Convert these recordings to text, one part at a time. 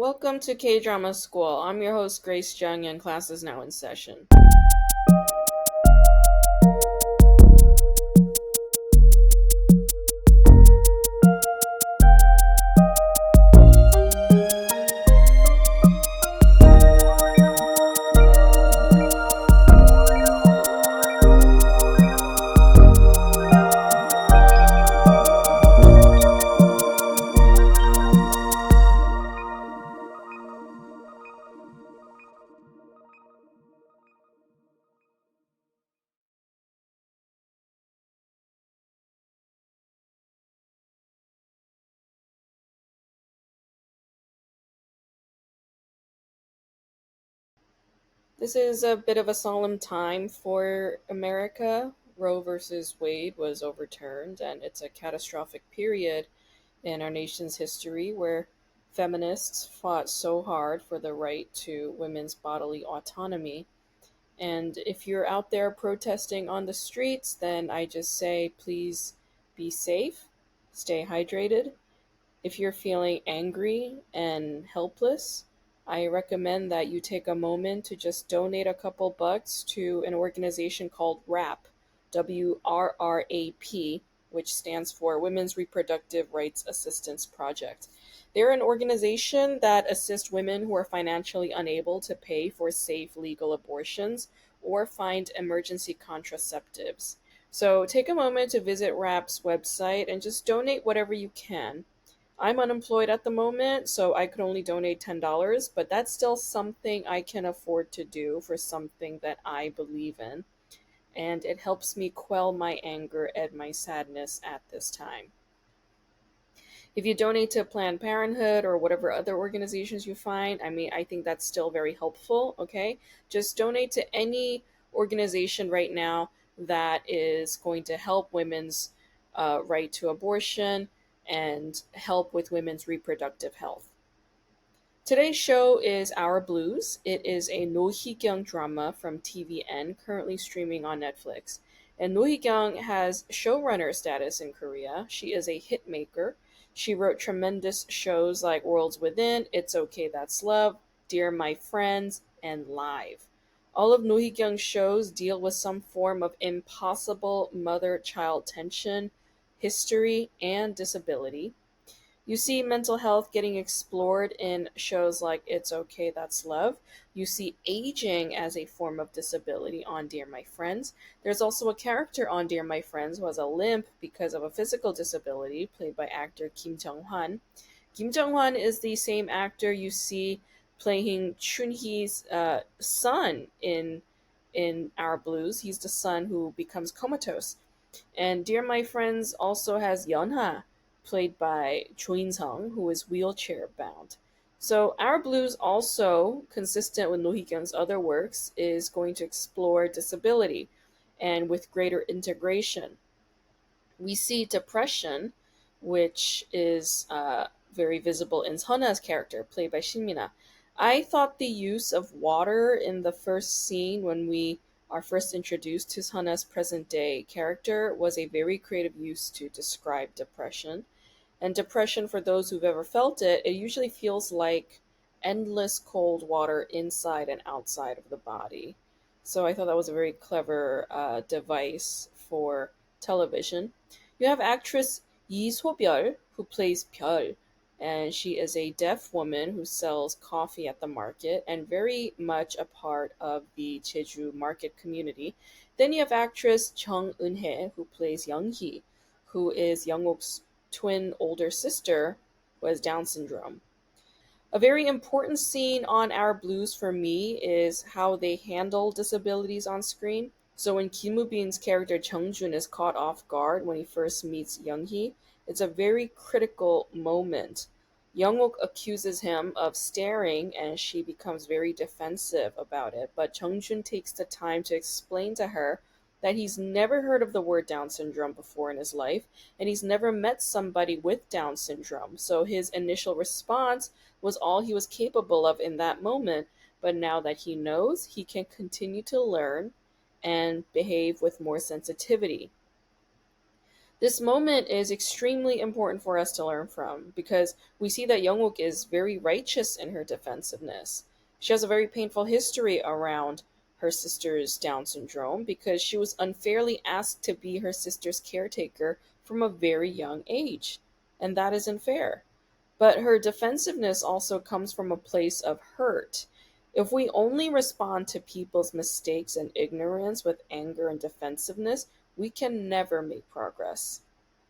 Welcome to K-Drama School. I'm your host, Grace Jung, and class is now in session. This is a bit of a solemn time for America. Roe versus Wade was overturned, and it's a catastrophic period in our nation's history where feminists fought so hard for the right to women's bodily autonomy. And if you're out there protesting on the streets, then I just say please be safe, stay hydrated. If you're feeling angry and helpless, I recommend that you take a moment to just donate a couple bucks to an organization called WRAP, WRRAP, which stands for Women's Reproductive Rights Assistance Project. They're an organization that assists women who are financially unable to pay for safe legal abortions or find emergency contraceptives. So take a moment to visit WRAP's website and just donate whatever you can. I'm unemployed at the moment, so I could only donate $10, but that's still something I can afford to do for something that I believe in, and it helps me quell my anger and my sadness at this time. If you donate to Planned Parenthood or whatever other organizations you find, I think that's still very helpful, okay? Just donate to any organization right now that is going to help women's right to abortion and help with women's reproductive health. Today's show is Our Blues. It is a No Hee-kyung drama from TVN, currently streaming on Netflix. And No Hee-kyung has showrunner status in Korea. She is a hit maker. She wrote tremendous shows like Worlds Within, It's Okay That's Love, Dear My Friends, and Live. All of No Hee-kyung's shows deal with some form of impossible mother-child tension, history, and disability. You see mental health getting explored in shows like It's Okay, That's Love. You see aging as a form of disability on Dear My Friends. There's also a character on Dear My Friends who has a limp because of a physical disability, played by actor Kim Jung-hwan. Kim Jung-hwan is the same actor you see playing Chun-hee's son in Our Blues. He's the son who becomes comatose. And Dear My Friends also has Yeonha, played by Cho In-sung, who is wheelchair bound. So Our Blues, also consistent with No Hee-kyung's other works, is going to explore disability and with greater integration. We see depression, which is very visible in Seonha's character, played by Shin-mina. I thought the use of water in the first scene when we are first introduced to Seonha's present day character was a very creative use to describe depression. And depression, for those who've ever felt it, it usually feels like endless cold water inside and outside of the body. So I thought that was a very clever device for television. You have actress Yi So-byul, who plays Byul, and she is a deaf woman who sells coffee at the market and very much a part of the Jeju market community. Then you have actress Chung Eun-hye, who plays Young-hee, who is Young-ok's twin older sister who has Down syndrome. A very important scene on Our Blues for me is how they handle disabilities on screen. So when Kim Woo-bin's character Jung-jun is caught off guard when he first meets Young-hee, it's a very critical moment. Young-ok accuses him of staring and she becomes very defensive about it, but Jung-jun takes the time to explain to her that he's never heard of the word Down syndrome before in his life, and he's never met somebody with Down syndrome. So his initial response was all he was capable of in that moment, but now that he knows, he can continue to learn and behave with more sensitivity. This moment is extremely important for us to learn from because we see that Youngwook is very righteous in her defensiveness. She has a very painful history around her sister's Down syndrome because she was unfairly asked to be her sister's caretaker from a very young age. And that isn't fair. But her defensiveness also comes from a place of hurt. If we only respond to people's mistakes and ignorance with anger and defensiveness, we can never make progress.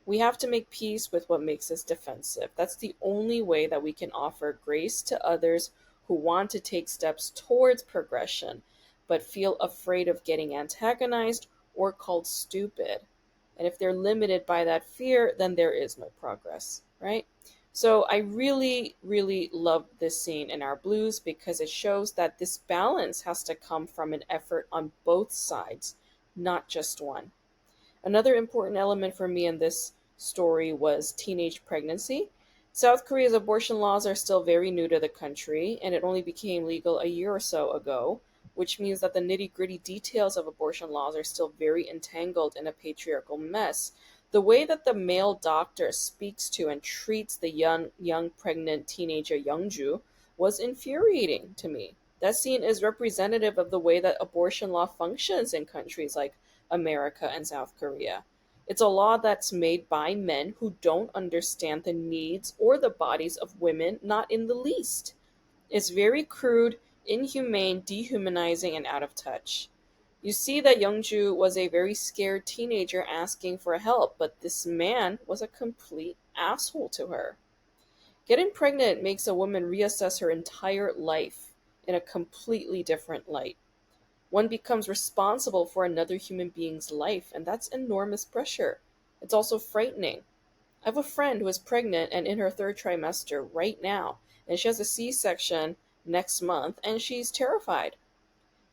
We have to make peace with what makes us defensive. That's the only way that we can offer grace to others who want to take steps towards progression, but feel afraid of getting antagonized or called stupid. And if they're limited by that fear, then there is no progress, right? So I really, really love this scene in Our Blues because it shows that this balance has to come from an effort on both sides, not just one. Another important element for me in this story was teenage pregnancy. South Korea's abortion laws are still very new to the country, and it only became legal a year or so ago, which means that the nitty gritty details of abortion laws are still very entangled in a patriarchal mess. The way that the male doctor speaks to and treats the young pregnant teenager Youngju was infuriating to me. That scene is representative of the way that abortion law functions in countries like America and South Korea. It's a law that's made by men who don't understand the needs or the bodies of women, not in the least. It's very crude, inhumane, dehumanizing, and out of touch. You see that Youngju was a very scared teenager asking for help, but this man was a complete asshole to her. Getting pregnant makes a woman reassess her entire life in a completely different light. One becomes responsible for another human being's life, and that's enormous pressure. It's also frightening. I have a friend who is pregnant and in her third trimester right now, and she has a C section next month, and she's terrified.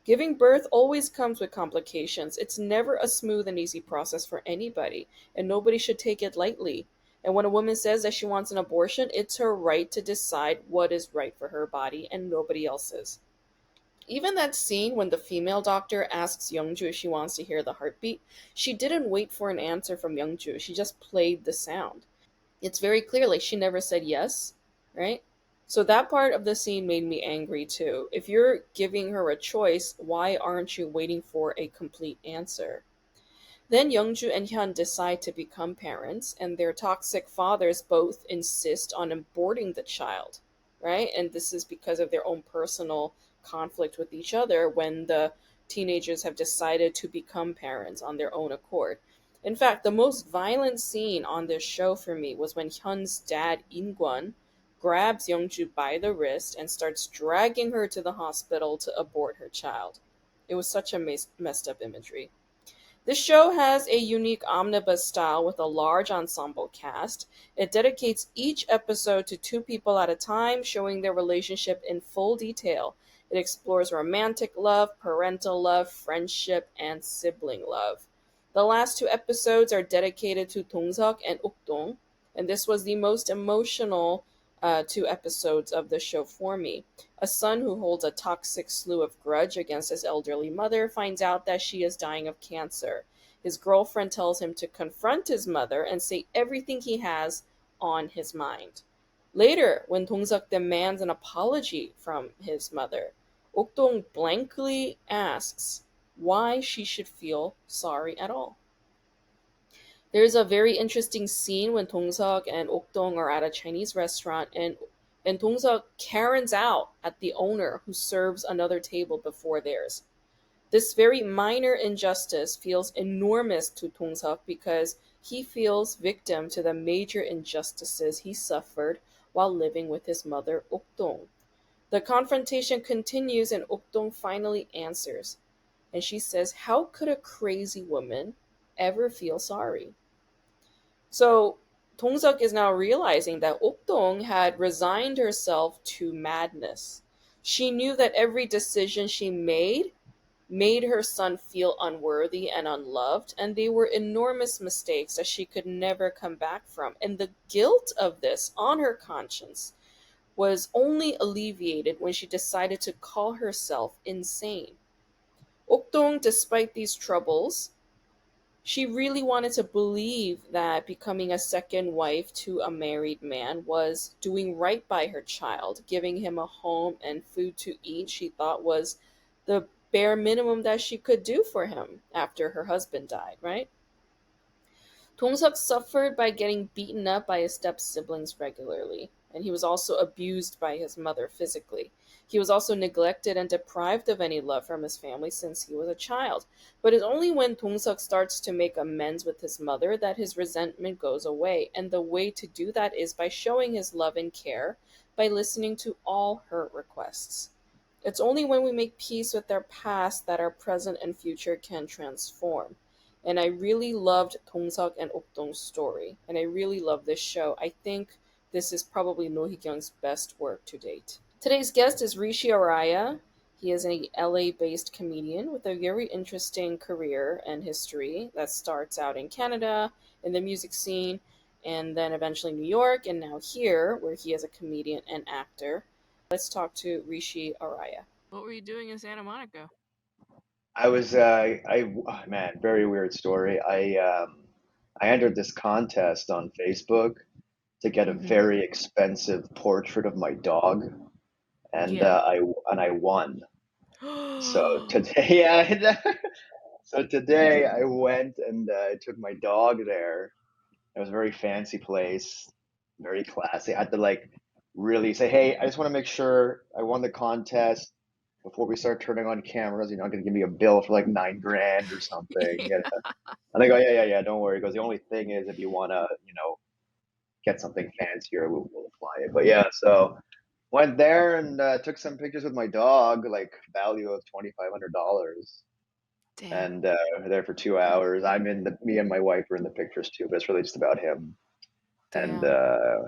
Giving birth always comes with complications. It's never a smooth and easy process for anybody, and nobody should take it lightly. And when a woman says that she wants an abortion, it's her right to decide what is right for her body and nobody else's. Even that scene when the female doctor asks Youngju if she wants to hear the heartbeat, she didn't wait for an answer from Youngju. She just played the sound. It's very clear, like she never said yes, right? So that part of the scene made me angry too. If you're giving her a choice, why aren't you waiting for a complete answer? Then Youngju and Hyun decide to become parents, and their toxic fathers both insist on aborting the child, right? And this is because of their own personal conflict with each other when the teenagers have decided to become parents on their own accord. In fact, the most violent scene on this show for me was when Hyun's dad, In-kwon, grabs Youngju by the wrist and starts dragging her to the hospital to abort her child. It was such a messed up imagery. This show has a unique omnibus style with a large ensemble cast. It dedicates each episode to two people at a time, showing their relationship in full detail. It explores romantic love, parental love, friendship, and sibling love. The last two episodes are dedicated to Dong-seok and Uk-dong, and this was the most emotional two episodes of the show for me. A son who holds a toxic slew of grudge against his elderly mother finds out that she is dying of cancer. His girlfriend tells him to confront his mother and say everything he has on his mind. Later, when Dong-seok demands an apology from his mother, Ok-dong blankly asks why she should feel sorry at all. There's a very interesting scene when Dong-seok and Ok-dong are at a Chinese restaurant, and Dong-seok Karens out at the owner who serves another table before theirs. This very minor injustice feels enormous to Dong-seok because he feels victim to the major injustices he suffered while living with his mother Ok-dong. The confrontation continues and Ok-dong finally answers, and she says, "How could a crazy woman ever feel sorry?" So Dong-seok is now realizing that Ok-dong had resigned herself to madness. She knew that every decision she made her son feel unworthy and unloved, and they were enormous mistakes that she could never come back from. And the guilt of this on her conscience was only alleviated when she decided to call herself insane. Ok-dong, despite these troubles, She really wanted to believe that becoming a second wife to a married man was doing right by her child, giving him a home and food to eat. She thought was the bare minimum that she could do for him after her husband died, right? Dong-seok suffered by getting beaten up by his step siblings regularly, and he was also abused by his mother physically. He was also neglected and deprived of any love from his family since he was a child. But it's only when Dong-seok starts to make amends with his mother that his resentment goes away, and the way to do that is by showing his love and care by listening to all her requests. It's only when we make peace with our past that our present and future can transform. And I really loved Dong-seok and Ok-dong's story, and I really love this show. I think this is probably No Hee-kyung's best work to date. Today's guest is Rishi Arya. He is an LA-based comedian with a very interesting career and history that starts out in Canada in the music scene, and then eventually New York, and now here, where he is a comedian and actor. Let's talk to Rishi Arya. What were you doing in Santa Monica? Oh, man, very weird story. I entered this contest on Facebook to get a Mm-hmm. very expensive portrait of my dog, and Yeah. I won. So today, yeah, so today I went and I took my dog there. It was a very fancy place, very classy. I had to like really say, hey, I just want to make sure I won the contest before we start turning on cameras. You're not going to give me a bill for like 9 grand or something. Yeah. You know? And they go, yeah, yeah, yeah, don't worry. He goes, the only thing is if you want to, get something fancier, we'll fly it. But yeah, so went there and took some pictures with my dog, like value of $2,500. Damn. And we're there for 2 hours. Me and my wife were in the pictures too, but it's really just about him. And Damn.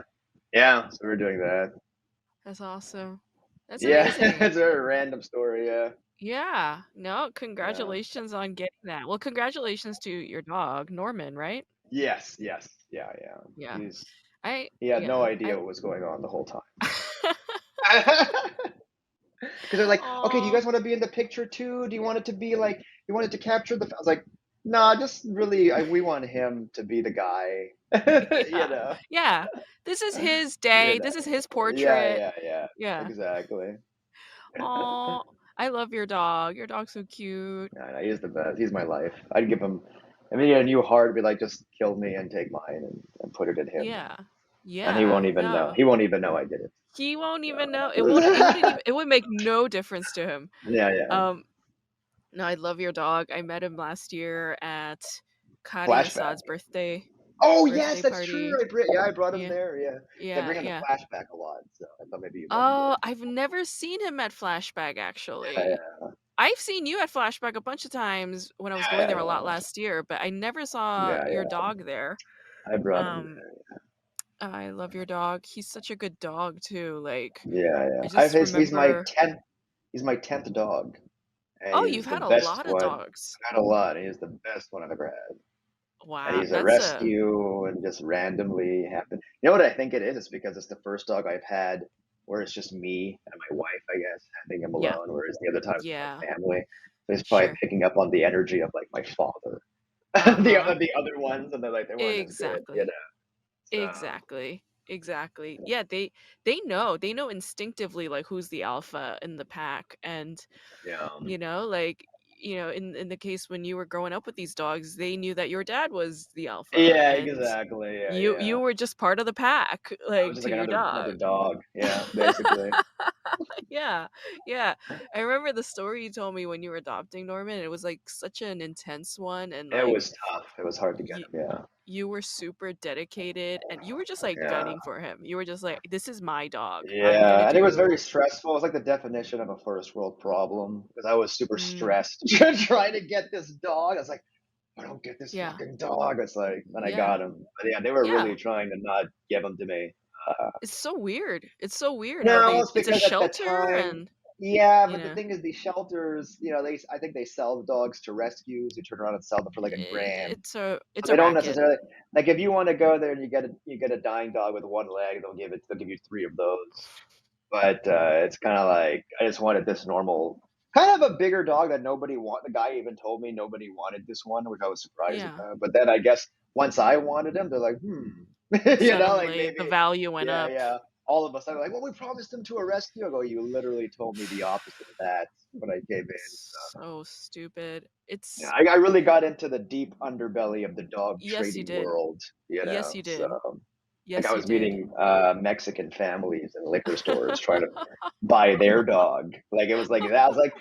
yeah, so we're doing that. That's awesome. That's Yeah, amazing. it's a very random story. Yeah, Yeah. No, yeah. congratulations on getting that. Well, congratulations to your dog, Norman, right? Yes, yes, yeah, yeah. Yeah. He's I he had no yeah. idea I what was going on the whole time. Because they're like, okay, do you Aw. guys want to be in the picture too? Do you want it to be like you want it to capture the? I was like, nah, just really, we want him to be the guy. You Yeah. know, Yeah. This is his you day. know. This is his Yeah, portrait. yeah, yeah. Yeah. Exactly. Aw. I love your dog. Your dog's so cute. No, no, he's the best. He's my life. I'd give him. I mean, a new heart, be like, just kill me and take mine and put it in him, Yeah. and he won't Yeah. even know. No. He won't even know I did it. He won't even know. It wouldn't So. even it would make no difference to him. Yeah, yeah. Um No, I love your dog. I met him last year at Kari and Flashback. Asad's Oh yes, birthday that's true. party. I brought him Yeah, there. Yeah, they yeah, bring him to yeah. flashback a lot, so I thought maybe you met him there. I've never seen him at Flashback Yeah, actually. yeah, I've seen you at Flashback a bunch of times when I was going yeah, there a lot last year, but I never saw yeah, your yeah. dog there. I brought him Um, there. I love your dog. He's such a good dog too. Like, Yeah, I yeah. just He's my remember. tenth. He's my 10th dog, and Oh, you've he's the had a best lot of one. dogs. I've had a lot. And he's the best one I've ever had. And Wow, he's a that's a rescue and just randomly happened. You know what I think it is? It's because it's the first dog I've had where it's just me and my wife, I guess, having him yeah, alone, whereas the other times with yeah, my family. So he's probably sure. picking up on the energy of like my father. Uh-huh. The other ones, and they're like they weren't as good, you Exactly. know. So Exactly. Exactly. Yeah, they know instinctively like who's the alpha in the pack and yeah, like in the case when you were growing up with these dogs, they knew that your dad was the alpha yeah, and exactly, yeah, you yeah. were just part of the pack I was like just to like your another dog. dog, yeah, basically. Yeah. Yeah. I remember the story you told me when you were adopting Norman. It was like such an intense one and It like was tough. It was hard to get you him. Yeah, you were super dedicated and you were just like yeah. gunning for him. You were just like, this is my dog. I'm gonna Yeah, and it was do very stressful. It was like the definition of a first world problem because I was super mm, stressed trying to get this dog. I was like, I don't get this yeah. fucking dog. It's like, then I Yeah. got him. But yeah, they were Yeah. really trying to not give him to me. Uh, It's so weird. It's so weird how no, they it's it's a because at the shelter time, and yeah, you but the know, thing is, these shelters, I think they sell the dogs to rescues who turn around and sell them for like $1,000. So it's a they don't racket. necessarily like if you want to go there and you get a dying dog with one leg, they'll give you three of those. But it's kind of like I just wanted this normal. kind of a bigger dog that nobody want. The guy even told me nobody wanted this one, which I was surprised Yeah. about. But then I guess once I wanted him, they're like, like Suddenly the maybe, value went yeah, up. yeah. All of us are like, well, we promised him to a rescue. I go, you literally told me the opposite of that when I came in. So stupid. Yeah, It's I really got into the deep underbelly of the dog yes, you trading did. world, Yes, you So, did. like, I Yes, you was did. meeting Mexican families in liquor stores trying to buy their dog. Like, it was like that. I was like,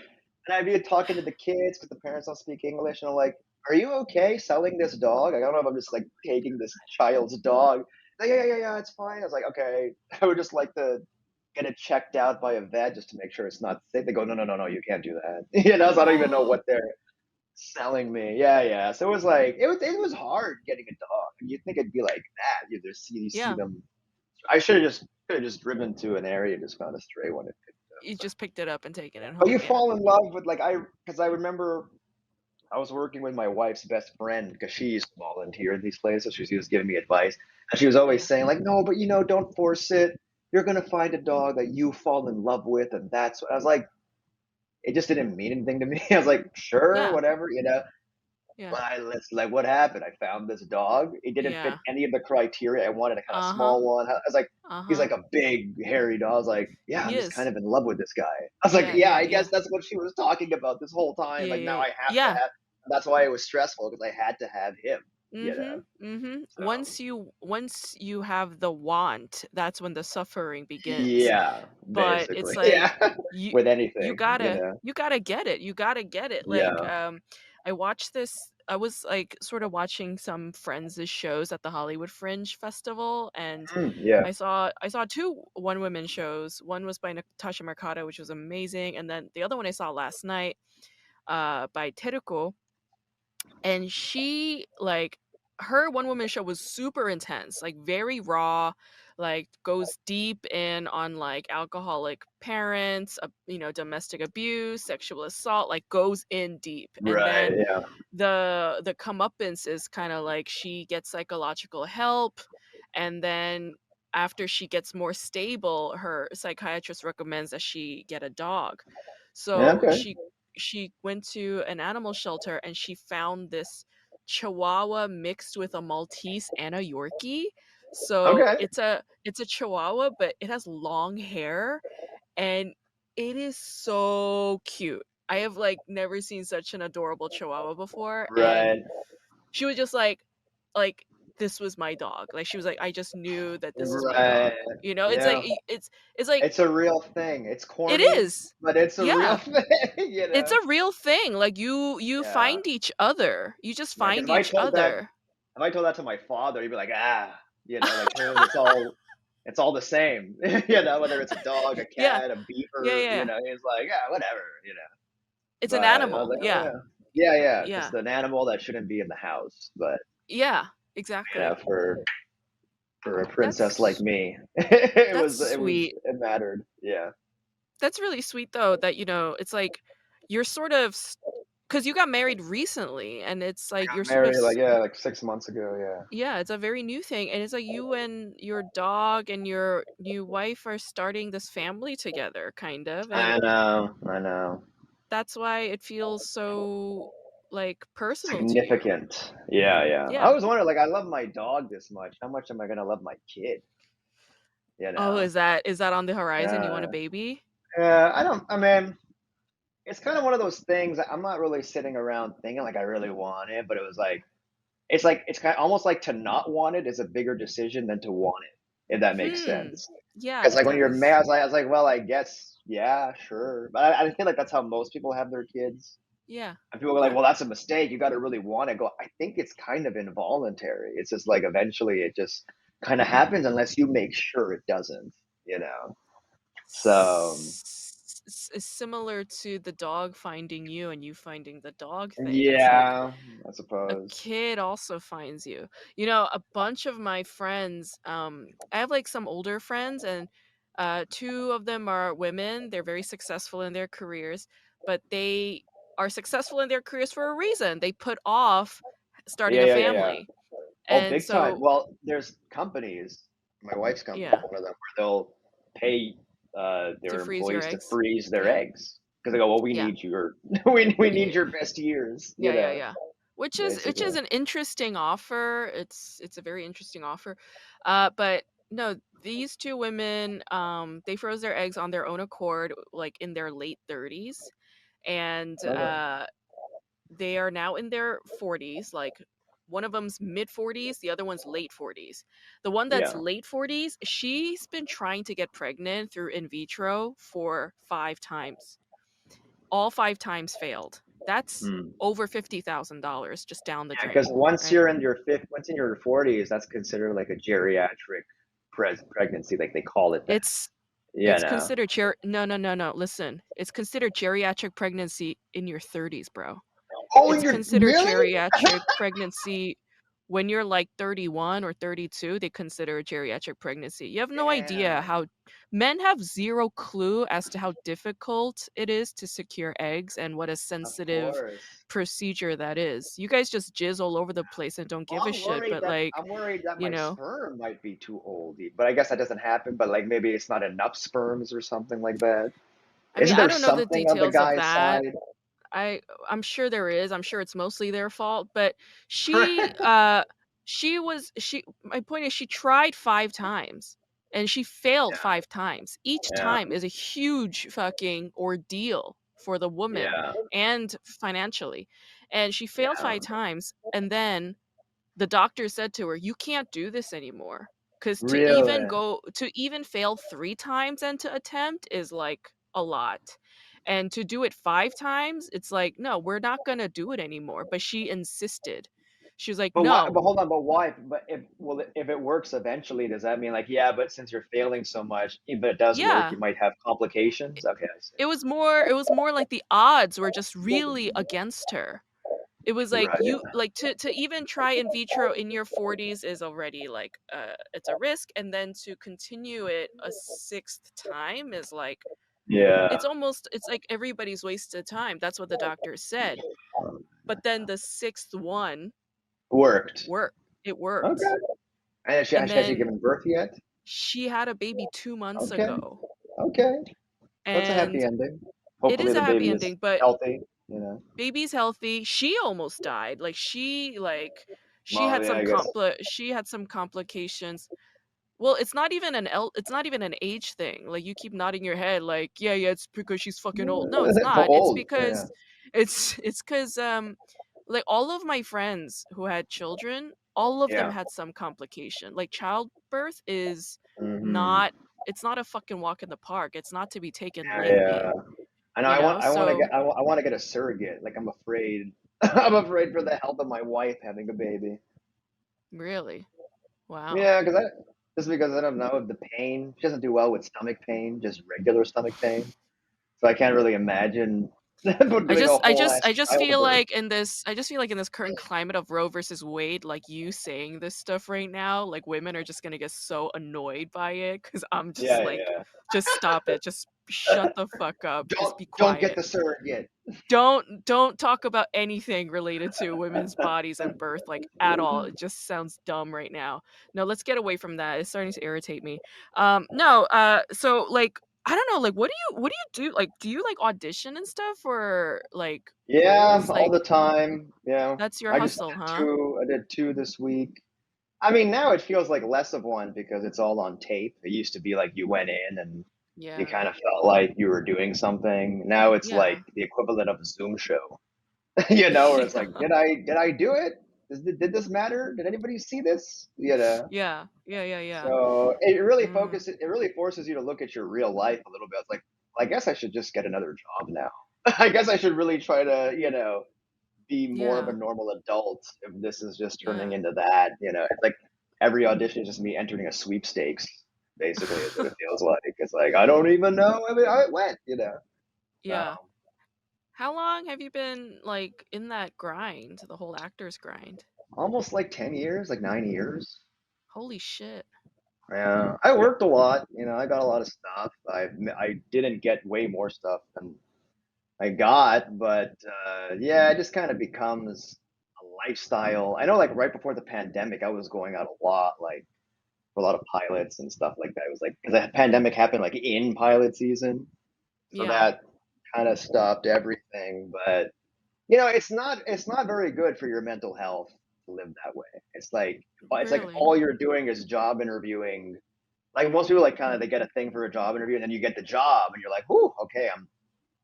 and I'd be talking to the kids because the parents don't speak English, and I'm like, "Are you okay selling this dog? I don't know if I'm just like taking this child's dog." Like, yeah, yeah, yeah, it's fine. I was like, okay. I would just like to get it checked out by a vet just to make sure it's not sick. They go, no, no, no, no, you can't do that. So I don't even know what they're selling me. Yeah, yeah. So it was like it was hard getting a dog. You'd think it'd be like that. You see Yeah. them. I should have just driven to an area and just found a stray one and picked it up. You just picked it up and taken it But you home. Yeah. fall in love with like because I remember I was working with my wife's best friend because she used to volunteer in these places. She was giving me advice, and she was always Yeah. saying like, no, but don't force it. You're gonna find a dog that you fall in love with, and that's what I was like. It just didn't mean anything to me. I was like, sure, Yeah. whatever. Yeah. But let's like what happened? I found this dog. It didn't fit Yeah. any of the criteria. I wanted a kind of Uh-huh. small one. I was like, he's Uh-huh. like a big hairy dog. I was like, yeah, I'm He just kind is. of in love with this guy. I was like, Yeah, yeah, yeah, I yeah. guess that's what she was talking about this whole time. Yeah, Like now yeah, I have to yeah. have. That's why it was stressful because I had to have him. You know. Mhm, mhm. So Once you have the want, that's when the suffering begins. yeah, But it's basically, like yeah. you With you anything, gotta you gotta get it. You gotta get it. Like, yeah, I watched this. I was like sort of watching some Friends' shows at the Hollywood Fringe Festival, and yeah. I saw two one woman shows. One was by Natasha Mercado, which was amazing, and then the other one I saw last night, by Teruko, and she like her one woman show was super intense, like very raw, like goes deep in on like alcoholic parents, domestic abuse, sexual assault, like goes in deep. And Right. then Yeah. the comeuppance is kind of like she gets psychological help, and then after she gets more stable, her psychiatrist recommends that she get a dog. Yeah. So Okay. she went to an animal shelter and she found this chihuahua mixed with a maltese and a yorkie. So Okay. it's a chihuahua, but it has long hair, and it is so cute. I have like never seen such an adorable chihuahua before, and Right. she was just like this was my dog. Like she was like, I just knew that this is my Right. dog. It's like Yeah. it's like It's a real thing. It's it corny, is. but it's a real Yeah. thing. It's a real thing. Like you Yeah. find each other. You just Yeah, because find each other. if I told that to my father, he'd be like, "Ah," like to him, it's all the same. Whether it's a dog, a Yeah. cat, a Yeah, beaver, yeah. he's like, "Yeah, whatever." It's an But I was animal. like, "Oh Yeah. yeah." Yeah, yeah, Yeah. just an animal that shouldn't be in the house, but Yeah. Exactly. for a princess like That's me, that's sweet. it mattered. Yeah. That's really sweet though that it's like you're sort of cuz you got married recently, and it's I like you're got sort of married like, yeah, like 6 months ago, yeah. yeah, it's a very new thing, and it's like you and your dog and your new wife are starting this family together kind of, and I know. that's why it feels so like personal to you. Significant. Yeah, yeah. I Yeah. was wondering, like, I love my dog this much. How much am I gonna love my kid? You Oh, know? is that on the horizon? You want a Yeah. baby? Yeah. I mean, it's kind of one of those things that I'm not really sitting around thinking like I really want it, but it was like it's kind of almost like to not want it is a bigger decision than to want it, if that makes Hmm. sense. Yeah, Because it like when you're does. married, well, I guess, yeah, sure. But I feel like that's how most people have their kids. Yeah. And people are like, Yeah. well, that's a mistake. You got to really want to go. I think it's kind of involuntary. It's just like eventually it just kind of happens unless you make sure it doesn't. So, It's similar to the dog finding you and you finding the dog thing. It's like yeah, I a suppose. kid also finds you. A bunch of my friends, I have like some older friends, and two of them are women. They're very successful in their careers, but they are successful in their careers for a reason. They put off starting Yeah, a yeah, yeah, yeah. family. Oh, And big time. so, Well, there's companies, my wife's company, yeah, one of them, where they'll pay to their freeze your employees to eggs. freeze their Yeah. eggs. because they go, well, we Yeah. need your we need Yeah. your best years, Yeah, yeah, yeah. Which basically. is an interesting offer. It's a very interesting offer. But no, these two women, they froze their eggs on their own accord, like in their late 30s, and Okay. they are now in their 40s. Like one of them's mid 40s, the other one's late 40s. The one that's Yeah. late 40s, she's been trying to get pregnant through in vitro for 5 times. All 5 times failed. That's Hmm. over $50,000 just down the Yeah, because drain, right? once in your 40s, that's considered like a geriatric pregnancy, like they call it that. It's Yeah, it's no. considered no, no, no, no. Listen, it's considered geriatric pregnancy in your 30s, bro. Oh, and It's you're considered really? geriatric pregnancy when you're like 31 or 32. They consider a geriatric pregnancy. You have no idea Damn. how men have zero clue as to how difficult it is to secure eggs and what a Of sensitive course. procedure that is. You guys just jizz all over the place and don't Well, give a shit, but like, I'm worried that you my know, sperm might be too old, but I guess that doesn't happen. But like maybe it's not enough sperms or something like that. I mean, Isn't I there don't know the something on the details of guy's that. side? I I'm sure there is. I'm sure it's mostly their fault, but she she my point is she tried 5 times and she failed 5 times. Each Yeah, time is a huge fucking ordeal for the woman yeah, and financially. And she failed yeah. 5 times and then the doctor said to her, "You can't do this anymore." Because Really? to even fail 3 times and to attempt is like a lot. And to do it 5 times, it's like, no, we're not gonna do it anymore. But she insisted. She was like, But why? no, But hold on. But why? But if it works eventually, does that mean like yeah? But since you're failing so much, if it does work, yeah. you might have complications. Okay, I see. It was more like the odds were just really against her. It was like Right. you like to even try in vitro in your 40s is already like it's a risk, and then to continue it a sixth time is like Yeah. it's like everybody's wasted time. That's what the doctor said. But then the sixth one Worked. worked. It Okay. worked. And And has she then given birth yet? she had a baby 2 months Okay. ago. Okay. That's a happy And ending. it Hopefully is the a happy baby is ending, but healthy. You know. baby's healthy. She almost died. She Well, had yeah, some I guess. she had some complications. Well, it's not even an age thing. Like you keep nodding your head like, yeah, yeah, it's because she's fucking old. No, it's How not. It's old? Yeah. because it's cuz like all of my friends who had children, all of them Yeah. had some complication. Like childbirth is Hmm. not it's not a fucking walk in the park. It's not to be taken Yeah, yeah. lightly, I know. you know? So, I want to get a surrogate. Like I'm afraid. I'm afraid for the health of my wife having a baby. really. Wow. Yeah, just because I don't know the pain. She doesn't do well with stomach pain, just regular stomach pain. So I can't really imagine doing a whole ass childbirth. I just feel like in this current climate of Roe versus Wade, like you saying this stuff right now, like women are just gonna get so annoyed by it because I'm just Yeah, like, yeah. just stop it, just shut the fuck up, just be Don't get quiet. the surrogate. Don't talk about anything related to women's bodies and birth like at all. It just sounds dumb right now. No, let's get away from that. It's starting to irritate me. No, so like I don't know, like what do you do? Like do you like audition and stuff for like Yeah, roles? all Like the time. Yeah, that's your hustle, huh? I did two this week. I mean, now it feels like less of one because it's all on tape. It used to be like you went in and you Yeah. kind of felt like you were doing something. Now it's like Yeah. the equivalent of a Zoom show, you know, where it's like, Yeah. did I do it? Did this matter? Did anybody see this? You know. Yeah. Yeah, yeah, yeah. So Mm, it really forces you to look at your real life a little bit. It's like, I guess I should just get another job now. I guess I should really try to, be more of a yeah. normal adult if this is just turning Yeah. into that. It's like every audition is just me entering a sweepstakes. Basically, is what it feels like. It's like I don't even know. I mean, I went. So Yeah. How long have you been like in that grind, the whole actor's grind? almost like 10 years, like 9 years. Holy shit. Yeah, I worked a lot. I got a lot of stuff. I didn't get way more stuff than I got, but yeah, it just kind of becomes a lifestyle. I know, like right before the pandemic, I was going out a lot, like for a lot of pilots and stuff like that. It was like because the pandemic happened like in pilot season, so Yeah. that kind of stopped everything. But it's not very good for your mental health to live that way. It's like Really? all you're doing is job interviewing. Like most people, like kind of they get a thing for a job interview, and then you get the job, and you're like, "Whoo, okay, I'm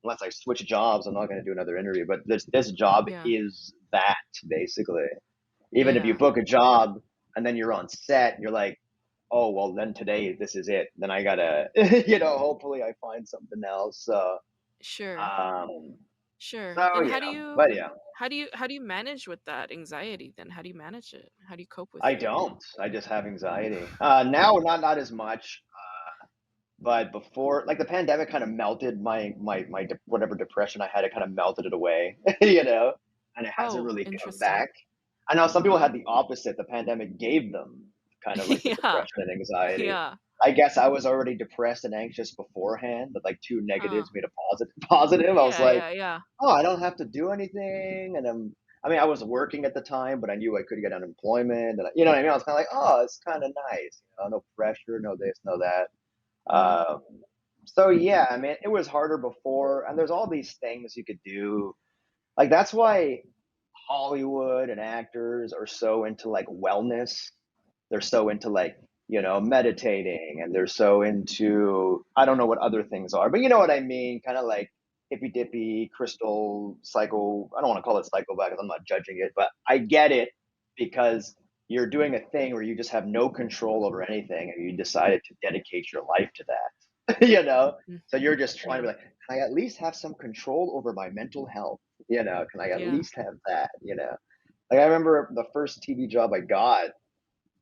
unless I switch jobs, I'm not going to do another interview." But this job Yeah. is that basically. Even if you Yeah. book a job and then you're on set, you're like, "Oh well, then today this is it. Then I gotta, hopefully I find something else." Sure. Um, Sure. so Then yeah, but yeah, how do you manage with that anxiety then? How do you manage it? How do you cope with I it? don't. I just have anxiety. Now, not as much. But before, like the pandemic, kind of melted whatever depression I had. It kind of melted it away, and it hasn't Oh, really come interesting. back. I know some people Uh-huh. had the opposite. The pandemic gave them kind of like the Yeah. depression and anxiety. Yeah. I guess I was already depressed and anxious beforehand, but like two Uh, negatives made a positive. Positive. I was yeah, like, yeah, yeah. oh, I don't have to do anything, and I mean, I was working at the time, but I knew I could get unemployment, and you know what I mean. I was kind of like, oh, it's kind of nice, no pressure, no this, no that. Uh-huh. Um, so yeah, I mean, it was harder before, and there's all these things you could do. Like that's why Hollywood and actors are so into like wellness. They're so into like, meditating, and they're so into I don't know what other things are, but you know what I mean, kind of like hippy dippy crystal cycle. I don't want to call it cycle back because I'm not judging it, but I get it because you're doing a thing where you just have no control over anything and you decided to dedicate your life to that. Mm, So you're just trying to yeah. be like, can I at least have some control over my mental health? Can I at Yeah. least have that? Like I remember the first TV job I got,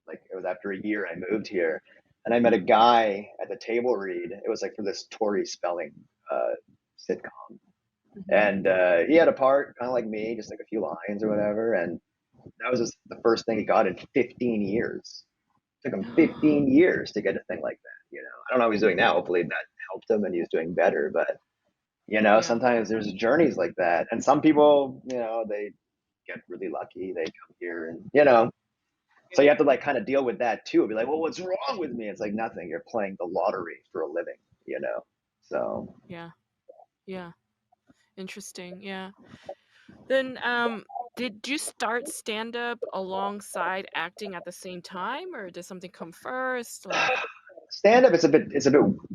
like it was after a year I moved here, and I met a guy at the table read. It was like for this Tory spelling sitcom, Mhm. and he had a part kind of like me, just like a few lines or whatever, and that was just the first thing he got in 15 years. It took him 15 years to get a thing like that. I don't know what he's doing now. Hopefully that helped him and he's doing better, but Yeah. sometimes there's journeys like that, and some people, they get really lucky. They come here and so you have to like kind of deal with that too. Be like, well, what's wrong with me? It's like nothing. You're playing the lottery for a living, you know. So Yeah. Yeah. Interesting. Yeah. Then did you start stand up alongside acting at the same time, or did something come first? Like, stand up, it's a bit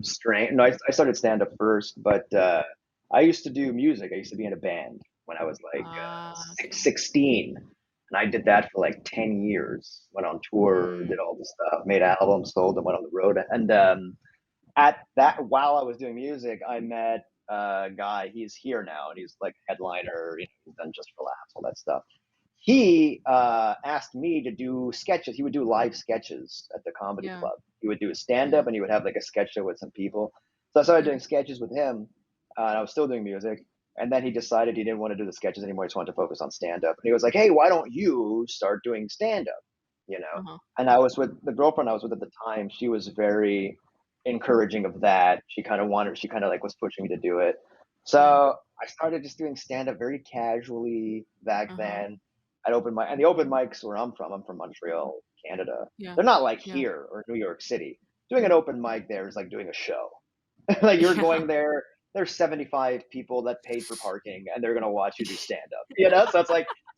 strange. No, I started stand up first, but I used to do music. I used to be in a band when I was like okay. 16, and I did that for like 10 years. Went on tour, Mm, did all this stuff, made albums, sold them, went on the road, and at that while I was doing music, I met a guy. He's here now, and he's like a headliner. He's done Just for Laughs, all that stuff. He asked me to do sketches. He would do live sketches at the comedy yeah. club. He would do a stand Yeah. up, and he would have like a sketch show with some people. So I started Yeah. doing sketches with him, and I was still doing music. And then he decided he didn't want to do the sketches anymore. He just wanted to focus on stand up. And he was like, "Hey, why don't you start doing stand up?" You know. Uh-huh. And I was with the girlfriend I was with at the time. She was very encouraging of that. She kind of like was pushing me to do it. Yeah. So I started just doing stand up very casually back Uh-huh. then at open mic. And the open mics where I'm from Montreal, Canada. Yeah. They're not like Yeah. here or New York City. Doing an open mic there is like doing a show. Like you're Yeah. going there, there's 75 people that paid for parking and they're gonna watch you do stand up. So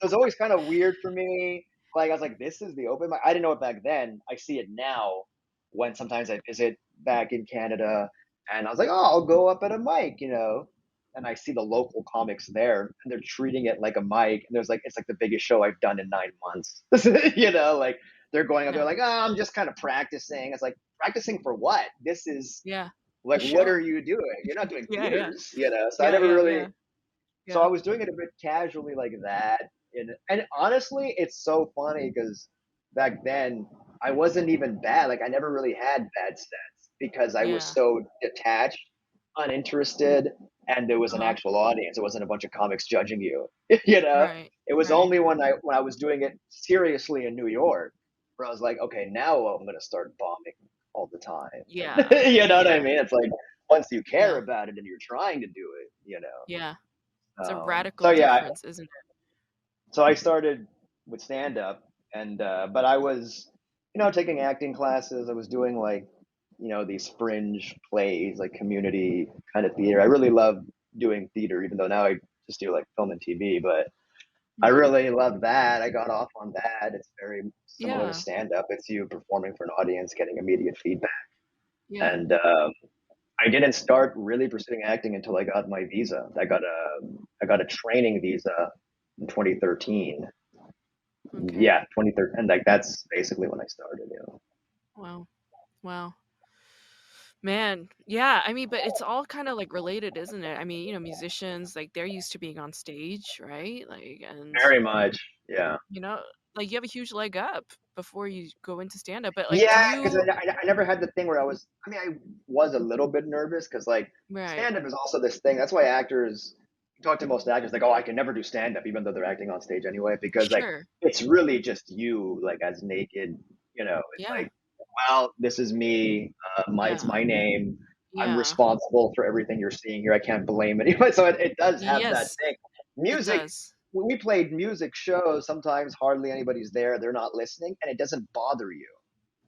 it's always kind of weird for me. Like I was like, this is the open mic. I didn't know it back then. I see it now when sometimes I visit back in Canada and I was like, oh, I'll go up at a mic. And I see the local comics there and they're treating it like a mic. And it's like the biggest show I've done in 9 months. Like they're going up, they're Yeah. like, oh, I'm just kind of practicing. It's like, practicing for what? This is Yeah. A like, what are show. you doing? You're not doing Yeah. Yeah. theaters. So I Yeah. never Yeah. really, Yeah. so I Yeah. was doing it a bit casually like that. And honestly, it's so funny because back then I wasn't even bad. Like I never really had bad sets because I was Yeah. so detached, uninterested, and there was an Uh-huh. actual audience. It wasn't a bunch of comics judging you. you know, Right. it was Right. only when I was doing it seriously in New York where I was like, okay, now I'm gonna start bombing all the time. Yeah. You know what I Yeah. mean? It's like once you care Yeah. about it and you're trying to do it. Yeah. It's a So radical yeah, difference, isn't it? so I started with stand up, and but I was, taking acting classes. I was doing like, these fringe plays, like community kind of theater. I really love. doing theater, even though now I just do like film and TV. But I Mhm. really love that. I got off on that. It's very similar to Yeah. stand up. It's you performing for an audience, getting immediate feedback. Yeah. And I didn't start really pursuing acting until I got my visa. I got a training visa in 2013. Okay. Yeah, 2013, and like that's basically when I started. Wow. Wow. Man, yeah, I mean, but it's all kind of like related, isn't it? I mean, musicians, like they're used to being on stage, right? Like, and Very much. Yeah. you know, like you have a huge leg up before you go into stand up. But like, do Yeah, because you, I never had the thing where I was. I mean, I was a little bit nervous because like right? stand up is also this thing. That's why actors you talk to most actors like, oh, I can never do stand up, even though they're acting on stage anyway, because like Sure. it's really just you, like as naked. It's Yeah. like, well, this is me. It's Yeah. my name. I'm Yeah. responsible for everything you're seeing here. I can't blame anyone. So it does have that Yes, thing. it Music. does. When we played music shows, sometimes hardly anybody's there. They're not listening, and it doesn't bother you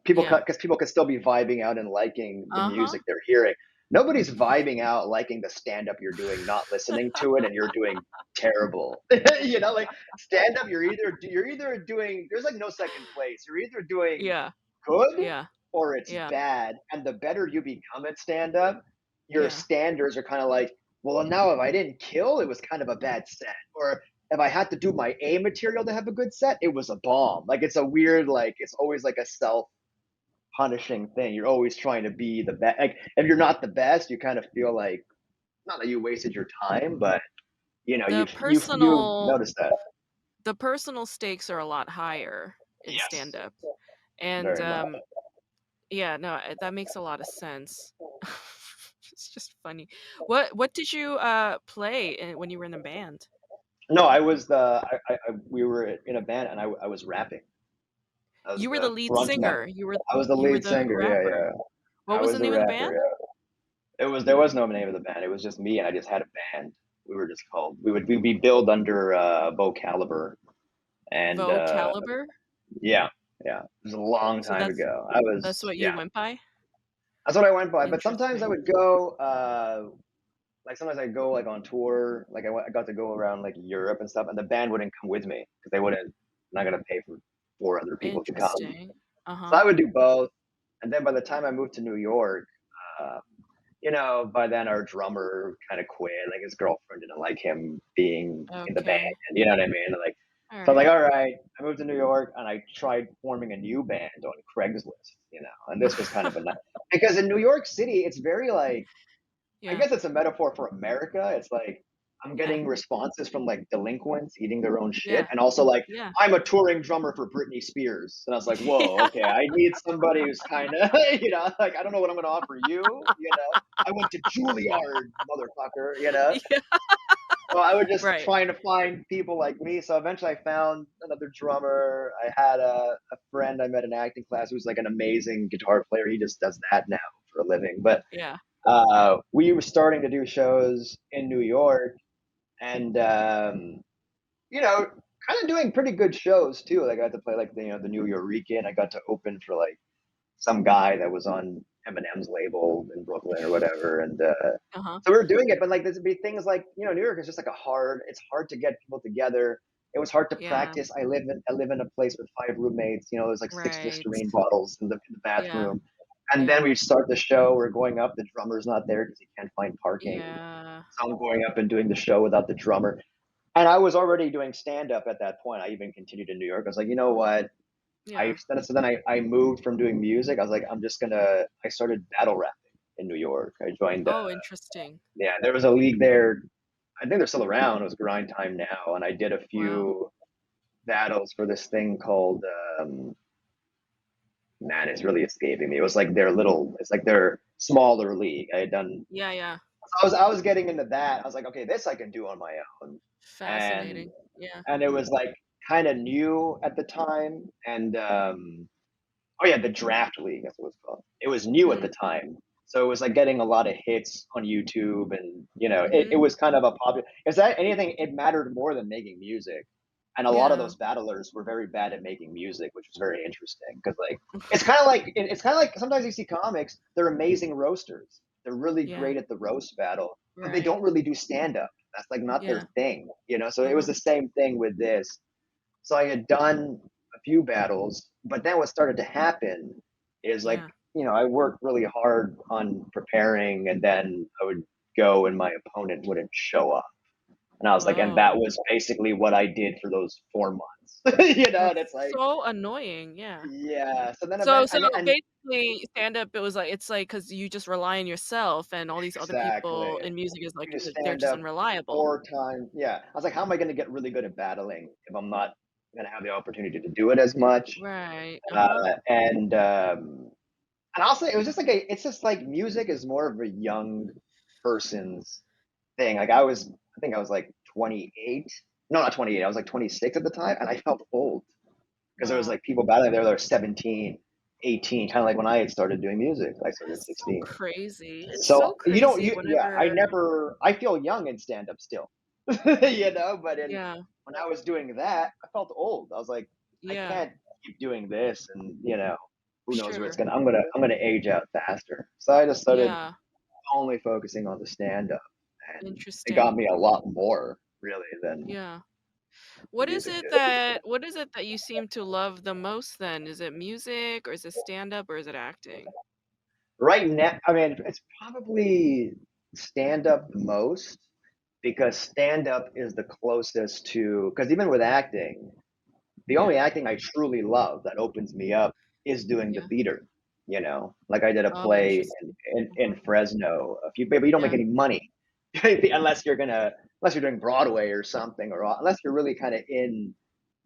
people Yeah. because people can still be vibing out and liking the Uh-huh. music they're hearing. Nobody's vibing out liking the stand up you're doing, not listening to it, and you're doing terrible. Like stand up, you're either doing. There's like no second place. You're either doing Yeah. good Yeah. or it's Yeah. bad, and the better you become at stand up, your Yeah. standards are kind of like, well, now if I didn't kill, it was kind of a bad set, or if I had to do my A material to have a good set, it was a bomb. Like it's a weird, like it's always like a self punishing thing. You're always trying to be the best. Like if you're not the best, you kind of feel like not that you wasted your time, but The you personal notice that. the personal stakes are a lot higher in stand Yes, up. And very much. yeah, no, that makes a lot of sense. It's just funny. What did you play when you were in the band? No, I was the we were in a band and I was rapping. I was You were the the lead front man. singer. I was the You were lead the singer. Yeah, rapper. yeah. What I was was the the name of the band? rapper. Yeah. There was no name of the band. It was just me and I just had a band. We were just called. We'd be billed under Vocaliber and Vocaliber? yeah, yeah. It was a long So time ago. I that's was what you yeah. went by? That's what I went by. But sometimes I Interesting. would go, like sometimes I go like on tour. Like I got to go around like Europe and stuff, and the band wouldn't come with me because they wouldn't. I'm not gonna pay for four other people to come. Interesting. So Uh-huh. I would do both. And then by the time I moved to New York, uh, by then our drummer kind of quit. Like his girlfriend didn't like him being in the band. Okay. You know what I mean? Like, All so I'm like, right. all right. I moved to New York and I tried forming a new band on Craigslist. And this was kind of a because in New York City, it's very like I Yeah. guess it's a metaphor for America. It's like I'm Yeah. getting responses from like delinquents eating their own shit, Yeah. and also like Yeah. I'm a touring drummer for Britney Spears, and I was like, whoa, okay, I need somebody who's kind of, like I don't know what I'm going to offer you. I went to Juilliard, motherfucker. Yeah. So I was just Right. trying to find people like me. So eventually, I found another drummer. I had a friend I met in acting class who's like an amazing guitar player. He just does that now for a living, but Yeah. we were starting to do shows in New York, and kind of doing pretty good shows too. Like I got to play like the New Yorker. I got to open for like some guy that was on Eminem's label in Brooklyn or whatever, and Uh-huh. so we were doing it. But like there's be things like New York is just like it's hard to get people together. It was hard to Yeah. practice. I live in a place with five roommates. There's like six Right. Listerine bottles in the Yeah. bathroom. And then Yeah. we start the show. We're going up. The drummer's not there because he can't find parking. Yeah. So I'm going up and doing the show without the drummer. And I was already doing stand up at that point. I even continued in New York. I was like, you know what? Yeah. So then I moved from doing music. I was like, I started battle rapping in New York. I joined, Oh, interesting. yeah, there was a league there. I think they're still around. It was Grind Time Now. And I did a Wow. few battles for this thing called, man, it's really escaping me. It was like it's like their smaller league. I had done Yeah, yeah. I was getting into that. I was like, okay, this I can do on my own. And Fascinating. Yeah. and it was like kind of new at the time. And oh yeah, the draft league, that's what it's called. It was new at the Mm. time. So it was like getting a lot of hits on YouTube and it Mhm. was kind of a popular is that anything it mattered more than making music. And a lot of Yeah. those battlers were very bad at making music, which was very interesting because like it's kind of like sometimes you see comics, they're amazing roasters. They're really Yeah. great at the roast battle, but they Right. don't really do stand up. That's like not their Yeah. thing, you know. So it was Uh-huh. the same thing with this. So I had done a few battles, but then what started to happen is like, Yeah. I worked really hard on preparing, and then I would go and my opponent wouldn't show up. And I was like, and that Oh, was basically what I did for those 4 months, and that's it's like, so annoying, yeah. yeah. So then So event, so and then basically stand-up, it was like it's like because you just rely on yourself and all these other people exactly. in music is like, You they're stand just up unreliable. 4 times. Yeah. I was like, how am I going to get really good at battling if I'm not going to have the opportunity to do it as much? Right, Uh, uh-huh, and and I'll say it was just like it's just like music is more of a young person's thing. Like I think I was like 28. No, not 28. I was like 26 at the time, and I felt old because there was wow. like people battling there that were 17, 18, kind of like when I had started doing music. I started at It's so 16. crazy. It's So so crazy yeah, whenever I feel young in stand up still, but yeah, when I was doing that, I felt old. I was like, I yeah, can't keep doing this, and who knows where it's sure. gonna. I'm gonna age out faster. So I just started Yeah, only focusing on the stand up, and it got interesting. me a lot more really than Yeah. the music did. What is it that you seem to love the most then? Is it music or is it stand-up or is it acting? Right now, I mean, it's probably stand up the most because stand up is the closest to, because even with acting, the only Yeah, acting I truly love that opens me up is doing the yeah. theater. Like I did a Oh, play interesting. in Uh-huh. Fresno a few, but you don't make Yeah, any money unless you're doing Broadway or something, or unless you're really kind of in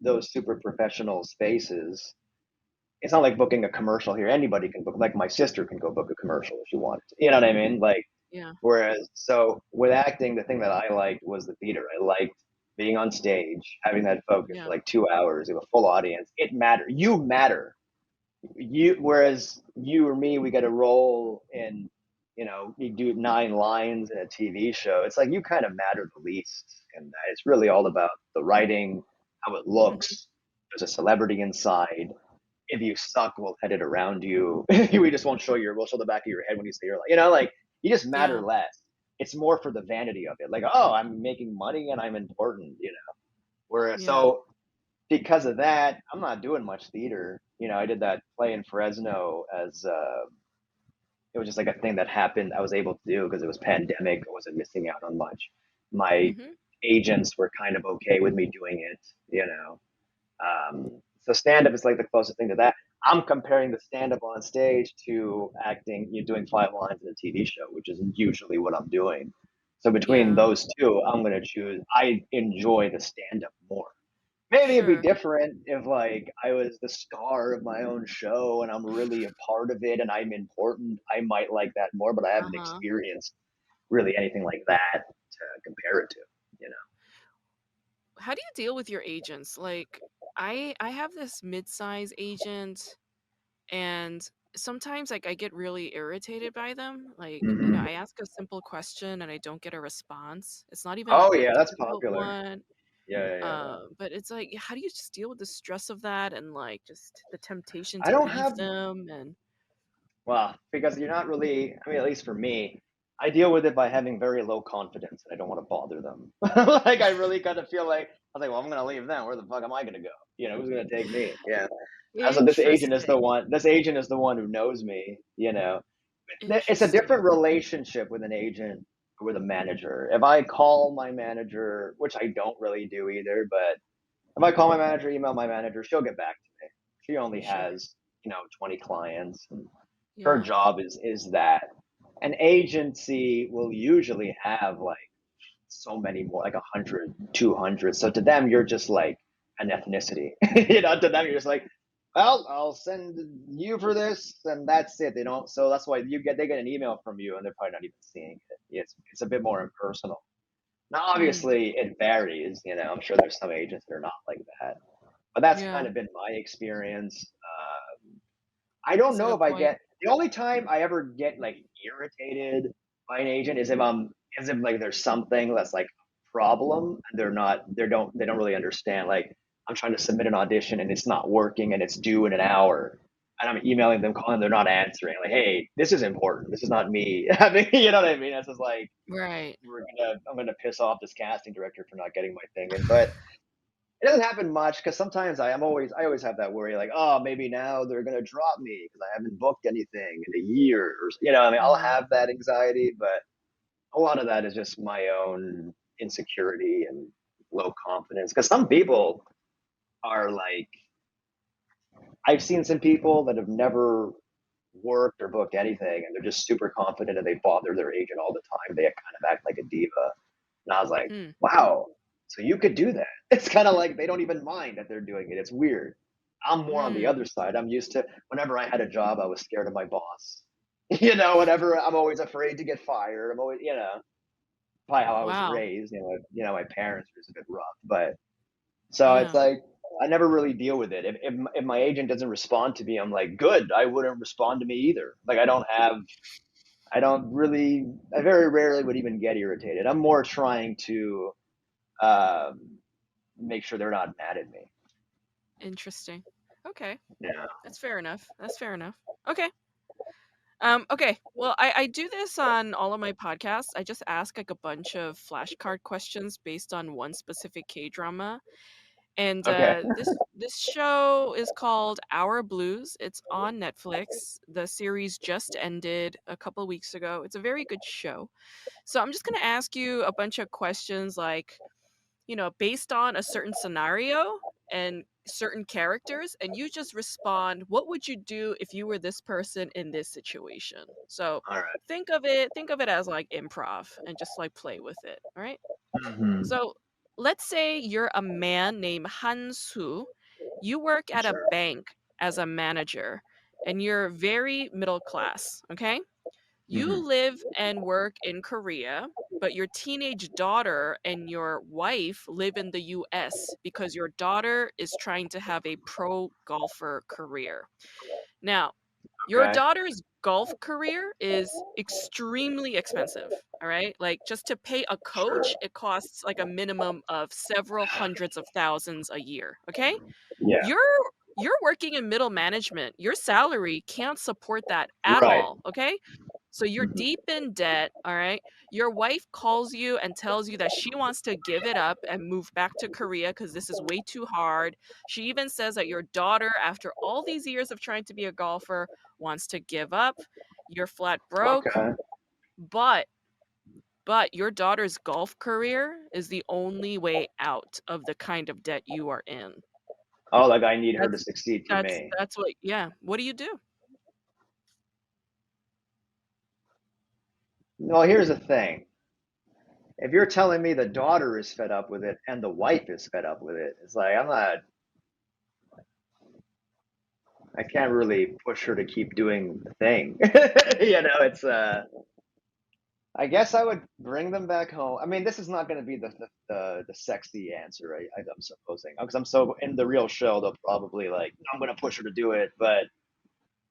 those super professional spaces. It's not like booking a commercial here. Anybody can book. Like my sister can go book a commercial if she wanted to. You know what I mean? Like, yeah, whereas, so with acting, the thing that I liked was the theater. I liked being on stage, having that focus for yeah. like 2 hours, you have a full audience. It matter. You matter. Whereas you or me, we get a role in, you do 9 lines in a TV show. It's like you kind of matter the least, and it's really all about the writing, how it Mhm. looks. There's a celebrity inside. If you suck, we'll head it around you. We just won't show we'll show the back of your head when you say you're like, like you just matter Yeah, less. It's more for the vanity of it. Like, oh, I'm making money and I'm important. Whereas, yeah. so because of that, I'm not doing much theater. I did that play in Fresno as it was just like a thing that happened. I was able to do because it was pandemic. I wasn't missing out on much. My Mhm. agents were kind of okay with me doing it. So stand up is like the closest thing to that. I'm comparing the stand up on stage to acting, you're doing 5 lines in a TV show, which is usually what I'm doing. So between Yeah, those two, I'm going to choose, I enjoy the stand up more. Maybe it'd be sure. different if like I was the star of my own show and I'm really a part of it and I'm important. I might like that more, but I haven't Uh-huh. experienced really anything like that to compare it to. How do you deal with your agents? Like, I have this mid-size agent, and sometimes, like, I get really irritated by them. Like, Hmm. I ask a simple question and I don't get a response. It's not even Oh like a yeah, that's difficult popular. one. Yeah, yeah, yeah. But it's like, how do you just deal with the stress of that and like just the temptation I to don't leave have them and Well, because you're not really, I mean, at least for me, I deal with it by having very low confidence and I don't want to bother them. Like, I really kind of feel like, I was like, well, I'm going to leave them. Where the fuck am I going to go? Who's going to take me? Yeah. So interesting. this agent is the one who knows me. It's a different Interesting. relationship with an agent or with a manager. If I call my manager, which I don't really do either, but if I call my manager, email my manager, she'll get back to me. She only Sure. has, 20 clients. And her Yeah. job is that. An agency will usually have like so many more, like 100, 200. So to them, you're just like an ethnicity. To them, you're just like, well, I'll send you for this, and that's it. They don't. So that's why they get an email from you, and they're probably not even seeing it. It's a bit more impersonal. Now, Mm. obviously, it varies. I'm sure there's some agents that are not like that, but that's kind Yeah. of been my experience. I don't That's a know good if I point. get the only time I ever get like irritated by an agent is if like there's something that's like a problem and they don't really understand. Like I'm trying to submit an audition and it's not working and it's due in an hour. and I'm emailing them, calling, they're not answering. Like, hey, this is important. This is not me. I mean, you know what I mean? This is like Right. I'm gonna piss off this casting director for not getting my thing in. But it doesn't happen much because sometimes I always have that worry, like, oh, maybe now they're gonna drop me because I haven't booked anything in a year, or you know, I mean, I'll Mhm. have that anxiety, but a lot of that is just my own insecurity and low confidence. Because some people are like, I've seen some people that have never worked or booked anything, and they're just super confident and they bother their agent all the time. They kind of act like a diva. And I was like, Hmm. wow, so you could do that. It's kind of like they don't even mind that they're doing it. It's weird. I'm more on the Mm. other side. I'm used to whenever I had a job, I was scared of my boss. You know, whenever I'm always afraid to get fired. I'm always, you know, probably how I was Wow. raised. My parents were just a bit rough, but so it's Yeah. like I never really deal with it. If my agent doesn't respond to me, I'm like, good. I wouldn't respond to me either. Like I don't really, I very rarely would even get irritated. I'm more trying to um, make sure they're not mad at me. Interesting. Okay. Yeah. That's fair enough. That's fair enough. Okay. Okay. Well, I do this on all of my podcasts. I just ask like a bunch of flashcard questions based on one specific K drama. And Okay. this show is called Our Blues. It's on Netflix. The series just ended a couple of weeks ago. It's a very good show. So I'm just gonna ask you a bunch of questions like, based on a certain scenario and certain characters, and you just respond, what would you do if you were this person in this situation? So All right. think of it as like improv and just like play with it. All right. Mm-hmm. So let's say you're a man named Han-soo. You work at a Sure. bank as a manager and you're very middle class, okay? You Mm-hmm. live and work in Korea, but your teenage daughter and your wife live in the US because your daughter is trying to have a pro golfer career. Now, your Okay. daughter's golf career is extremely expensive, all right? Like just to pay a Sure. coach, it costs like a minimum of several hundreds of thousands a year, okay? Yeah. You're you're working in middle management. Your salary can't support that at Right. all, okay? So you're Mm-hmm. deep in debt, all right? Your wife calls you and tells you that she wants to give it up and move back to Korea because this is way too hard. She even says that your daughter, after all these years of trying to be a golfer, wants to give up. You're flat broke, Okay. but your daughter's golf career is the only way out of the kind of debt you are in. Oh, like I need her to That's succeed for that's me. that's what yeah. What do you do? Well, here's the thing. If you're telling me the daughter is fed up with it and the wife is fed up with it, it's like I can't really push her to keep doing the thing. It's I guess I would bring them back home. I mean, this is not going to be the sexy answer, I'm supposing, because I'm so in the real show. They'll probably like, I'm going to push her to do it, but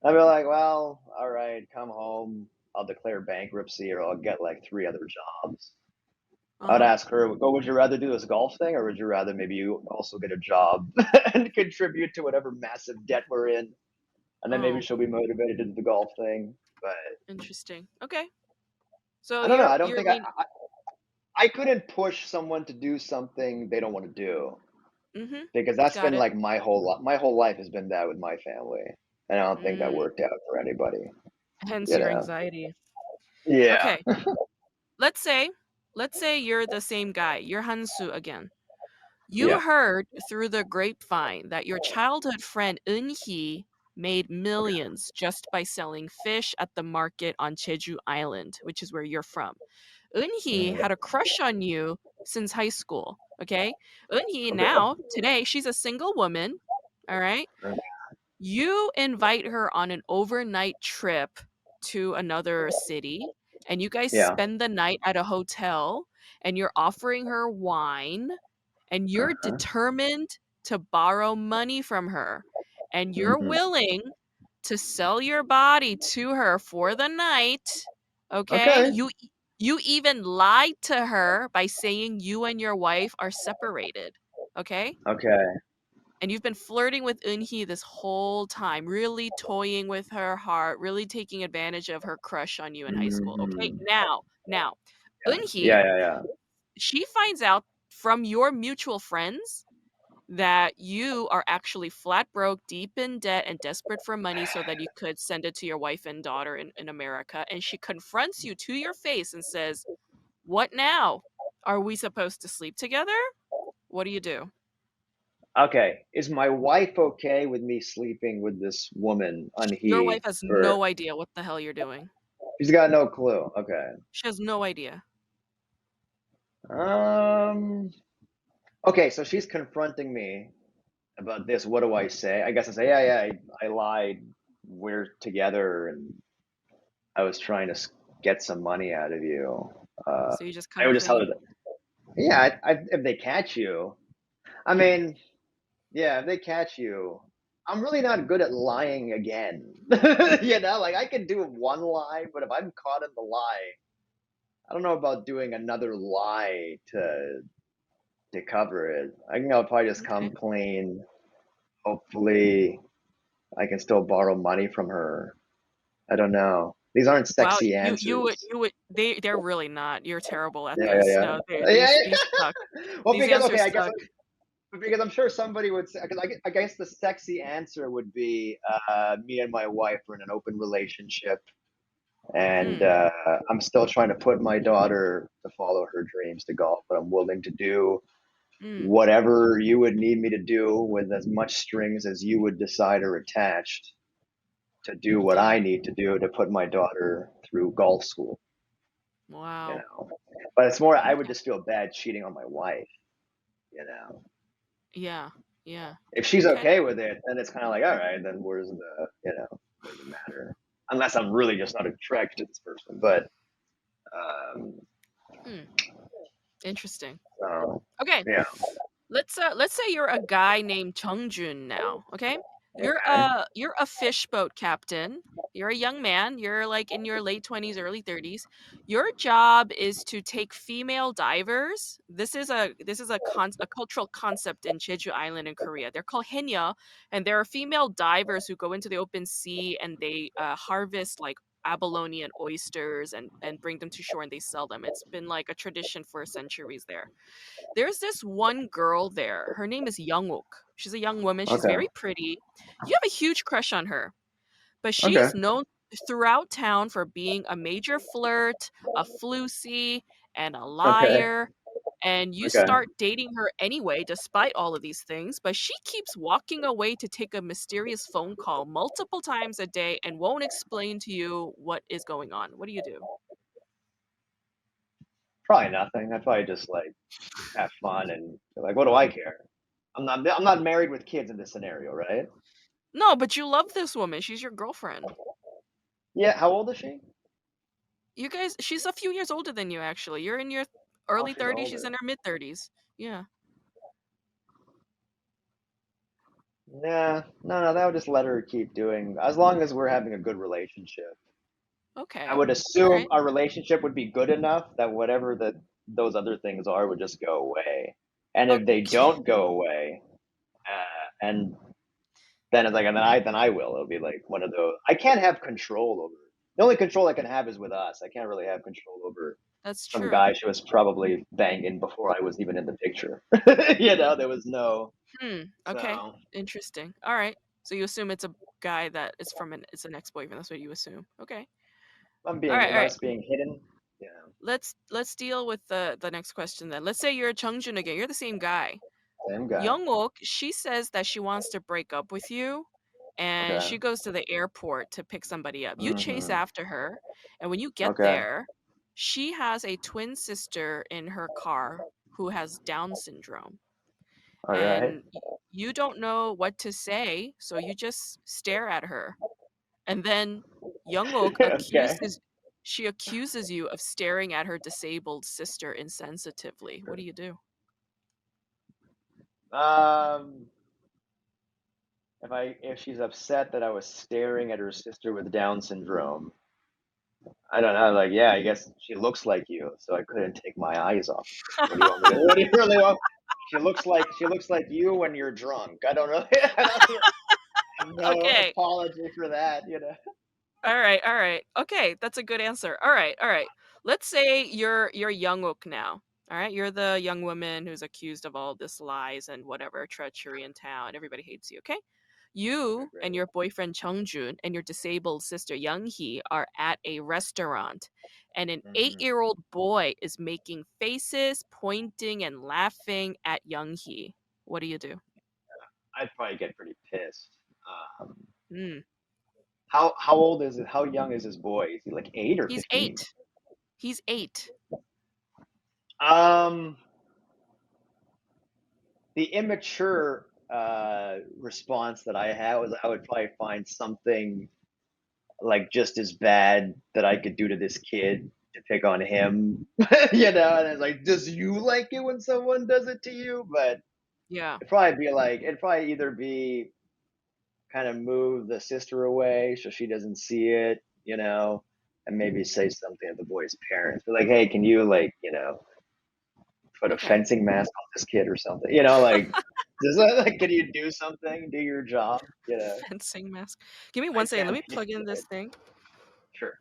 I'd be like, well, all right, come home. I'll declare bankruptcy, or I'll get like three other jobs. I'd Uh-huh. ask her, "Oh, would you rather do this golf thing, or would you rather maybe you also get a job and contribute to whatever massive debt we're in, and then maybe Oh, she'll be motivated to do the golf thing." But interesting. Okay. So I don't know. you're I don't you're think lean I couldn't push someone to do something they don't want to do, Mhm. because that's Got been it. like my whole life has been that with my family, and I don't think that Mm. worked out for anybody. Hence You your know? anxiety. Yeah. Okay. Let's say let's say you're the same guy. You're Hansu again. You Yeah. heard through the grapevine that your childhood friend Eun-hee made Okay. millions just by selling fish at the market on Jeju Island, which is where you're from. Eun-hee Mhm. had a crush on you since high school, okay? Eun-hee Okay. now, today, she's a single woman, all right? Okay. You invite her on an overnight trip to another city, and you guys Yeah. spend the night at a hotel, and you're offering her wine, and you're Uh-huh. determined to borrow money from her, and you're Mhm. willing to sell your body to her for the night, okay? Okay. You even lied to her by saying you and your wife are separated, okay? Okay. and you've been flirting with Eunhee this whole time, really toying with her heart, really taking advantage of her crush on you in high school. Okay, Hmm. now, Eunhee, Yeah, yeah, yeah. she finds out from your mutual friends that you are actually flat broke, deep in debt, and desperate for money so that you could send it to your wife and daughter in America. And she confronts you to your face and says, "What now? Are we supposed to sleep together? What do you do?" Okay, is my wife okay with me sleeping with this woman on Your wife he has for? no idea what the hell you're doing. She's got no clue. Okay. She has no idea. Um. Okay, so she's confronting me about this. What do I say? I guess I say, yeah, yeah, I lied. We're together, and I was trying to get some money out of you. Uh, So you just I come would just tell her clean. that, yeah, if they catch you, I mean, yeah, if they catch you, I'm really not good at lying again. You know, like I can do one lie, but if I'm caught in the lie, I don't know about doing another lie to cover it. I think I'll probably just come Okay. clean. Hopefully, I can still borrow money from her. I don't know. These aren't Wow, sexy answers. you would they're really not. You're terrible at Yeah, this. yeah, No, yeah, yeah, these suck. yeah. Well, These because okay, answers I guess suck. because I'm sure somebody would say, because I guess the sexy answer would be, me and my wife are in an open relationship, and Mm, I'm still trying to put my daughter to follow her dreams to golf, but I'm willing to do mm, whatever you would need me to do with as much strings as you would decide are attached to do what okay. I need to do to put my daughter through golf school, you Wow. know. But it's more, I would Okay. just feel bad cheating on my wife, you know. Yeah. Yeah. If she's Okay. okay with it, then it's kind of like, all right, then where's the, what does it matter? Unless I'm really just not attracted to this person. But, um, Hmm. Interesting. so, Okay. yeah. Let's say you're a guy named Jung now, okay? Okay. You're a fish boat captain. You're a young man. You're like in your late 20s, early 30s. Your job is to take female divers. This is a cultural concept in Jeju Island in Korea. They're called henya, and there are female divers who go into the open sea and they harvest like abalone and oysters and bring them to shore and they sell them. It's been like a tradition for centuries there. There's this one girl there. Her name is Young-ok. She's a young woman. She's Okay. very pretty. You have a huge crush on her, but Okay. she's known throughout town for being a major flirt, a floozy, and a Okay. liar. And you Okay. start dating her anyway, despite all of these things. But she keeps walking away to take a mysterious phone call multiple times a day and won't explain to you what is going on. What do you do? Probably nothing. I'd probably just like have fun and like, what do I care? I'm not married with kids in this scenario, right? No, but you love this woman. She's your girlfriend. Yeah. How old is she? You guys she's a few years older than you, actually. You're in your Oh, early she's 30s, she's older. in her mid-30s. Yeah. Yeah. No, no, that would just let her keep doing as long as we're having a good relationship. I Okay. would assume Alright. our relationship would be good enough that whatever those other things are would just go away. And if they Okay. don't go away, and then it's like, and then I will. It'll be like one of those. I can't have control over. The only control I can have is with us. I can't really have control over That's some true. guy she was probably banging before I was even in the picture. There was no. Hmm, okay. So Interesting. Alright. So you assume it's a guy that is from it's an ex-boyfriend, that's what you assume. Okay. Alright, am I alright. just being hidden? Yeah, Let's deal with the next question then. Let's say you're Chungjun again. You're the same guy. same guy. Youngwook, she says that she wants to break up with you, and Okay. she goes to the airport to pick somebody up. You chase Hmm. after her, and when you get Okay. there, she has a twin sister in her car who has Down syndrome, All right. and you don't know what to say, so you just stare at her. And then Youngwook Okay. accuses you of staring at her disabled sister insensitively. What do you do? Um, if she's upset that I was staring at her sister with Down syndrome, I don't know. Like, yeah, I guess she looks like you, so I couldn't take my eyes off. What do you want me to? What do you really want? she looks like you when you're drunk. I don't really I don't have no Okay. apology for that, you know. All right, all right. Okay, that's a good answer. All right, all right. Let's say you're Young-ok now. All right, you're the young woman who's accused of all this lies and whatever treachery in town. Everybody hates you. Okay, Okay, you and great. your boyfriend Chung-jun and your disabled sister Young-hee are at a restaurant, and an Hmm. 8-year-old boy is making faces, pointing, and laughing at Young-hee. What do you do? I'd probably get pretty pissed. Um, Hmm. how old is it? How young is this boy? Is he like 8 or 15? 8. He's 8. Um, the immature response that I had was I would probably find something like just as bad that I could do to this kid to pick on him, you know. And it's like, does you like it when someone does it to you? But Yeah. it'd probably either be kind of move the sister away so she doesn't see it, you know, and maybe say something to the boy's parents. Be like, hey, can you like, you know, put a Okay. fencing mask on this kid or something? You know, like does that like can you do something? Do your job? You know. Fencing mask. Give me I one second. Let can't me plug in this thing. sure.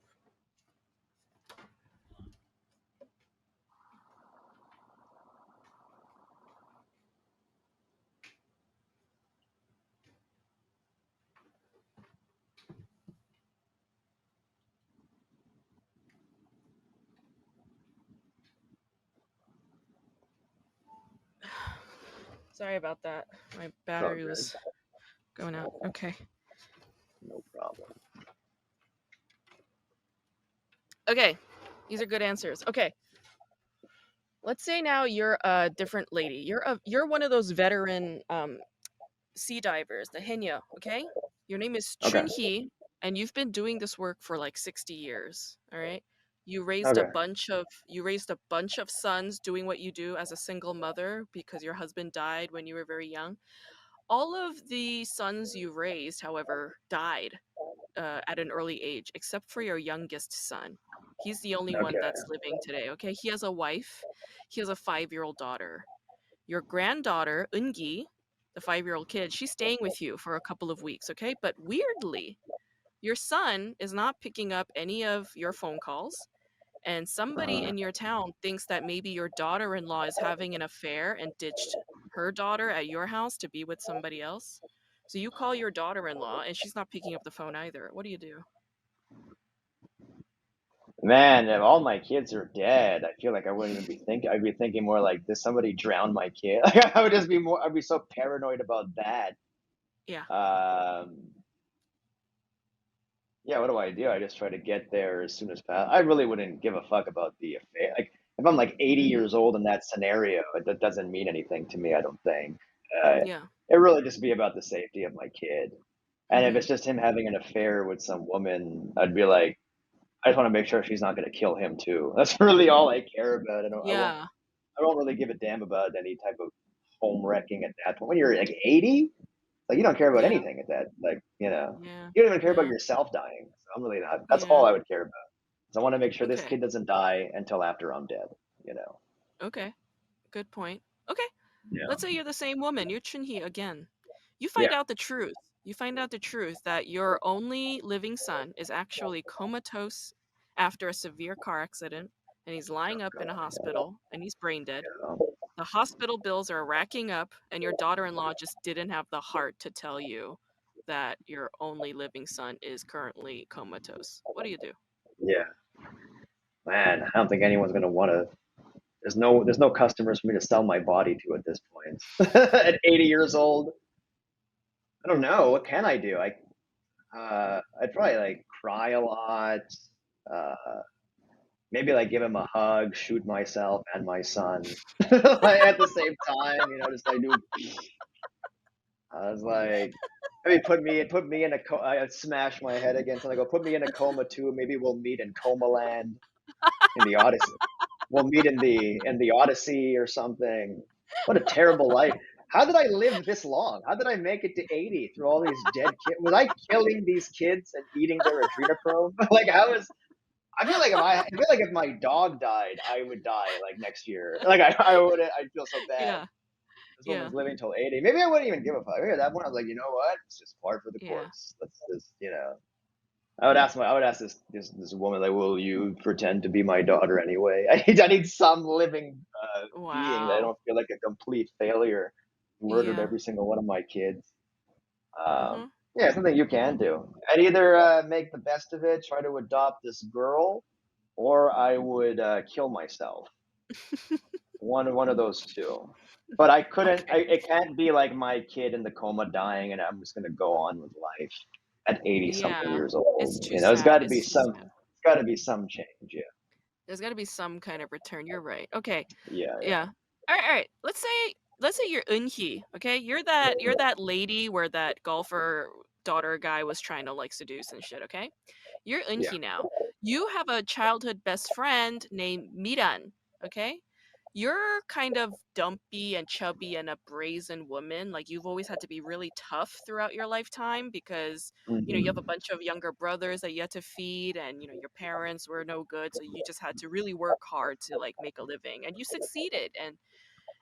Sorry about that. My It's all battery good. was going out. Okay. No problem. Okay. These are good answers. Okay. Let's say now you're a different lady. You're one of those veteran sea divers, the Henya, okay? Your name is Okay. Chun Hee, and you've been doing this work for like 60 years, all right? Okay. You raised a bunch of sons doing what you do as a single mother because your husband died when you were very young. All of the sons you raised, however, died at an early age, except for your youngest son. He's the only one Okay. that's living today, okay? He has a wife, he has a 5-year-old daughter. Your granddaughter, Eungi, the 5-year-old kid, she's staying with you for a couple of weeks, okay? But weirdly, your son is not picking up any of your phone calls, and somebody Uh, in your town thinks that maybe your daughter-in-law is having an affair and ditched her daughter at your house to be with somebody else. So you call your daughter-in-law and she's not picking up the phone either. What do you do? man, if all my kids are dead, I feel like I wouldn't even be thinking. I'd be thinking more like, did somebody drown my kid? Like, I would just be more. I'd be so paranoid about that. Yeah. Um, yeah, what do I do? I just try to get there as soon as possible. I really wouldn't give a fuck about the affair. Like, if I'm like 80 Mhm. years old in that scenario, that doesn't mean anything to me, I don't think. Uh, Yeah. it really just be about the safety of my kid. And if Mhm. it's just him having an affair with some woman, I'd be like, I just want to make sure she's not going to kill him too. That's really all I care about. Yeah. I don't really give a damn about any type of home wrecking at that point. When you're like 80, like you don't care about Yeah. anything at that. Like, you know, Yeah. you don't even care about Yeah. yourself dying. So I'm really not. That's Yeah. all I would care about. So I want to make sure this Okay. kid doesn't die until after I'm dead. You know. Okay. Good point. Okay. Yeah. Let's say you're the same woman. You're Chunhee again. You Yeah. find out the truth. You find out the truth that your only living son is actually comatose after a severe car accident, and he's lying up in a hospital and he's brain dead. The hospital bills are racking up, and your daughter in law just didn't have the heart to tell you that your only living son is currently comatose. What do you do? Yeah. Man, I don't think anyone's gonna want to. There's no customers for me to sell my body to at this point. At 80 years old, I don't know. What can I do? I'd probably like cry a lot. Uh, maybe like give him a hug, shoot myself and my son like, at the same time. You know, just like do. I was like, maybe put me in a. I smash my head against something. Go put me in a coma too. Maybe we'll meet in coma land in the Odyssey. We'll meet in the Odyssey or something. What a terrible life. How did I live this long? How did I make it to 80 through all these dead kids? Was I killing these kids and eating their adrenochrome? Like how is I feel like if my dog died, I would die like next year. Like I would I'd feel so bad. Yeah. This Yeah. woman's living till 80. Maybe I wouldn't even give a fuck. Maybe at that point I was like, you know what? It's just par for the Yeah. course. Let's just, I would ask this woman like, will you pretend to be my daughter anyway? I need some living being that I Wow. don't feel like a complete failure. Murdered Yeah. every single one of my kids. Um, Uh-huh. yeah, something you can do. I'd either make the best of it, try to adopt this girl, or I would kill myself. One of those two. But I couldn't. Okay. It can't be like my kid in the coma dying, and I'm just gonna go on with life at 80 something Yeah. years It's old. too It's got sad. to be It's too some. sad. It's got to be some change. Yeah. There's got to be some kind of return. You're right. Okay. Yeah. Yeah. All right. All right. Let's say you're Eunhee. Okay. You're that lady where that golfer daughter guy was trying to like seduce and shit. Okay. You're Yeah. Eunhee now. You have a childhood best friend named Miran. Okay. You're kind of dumpy and chubby and a brazen woman. Like you've always had to be really tough throughout your lifetime because you have a Hmm. bunch of younger brothers that you had to feed, and your parents were no good, so you just had to really work hard to like make a living, and you succeeded.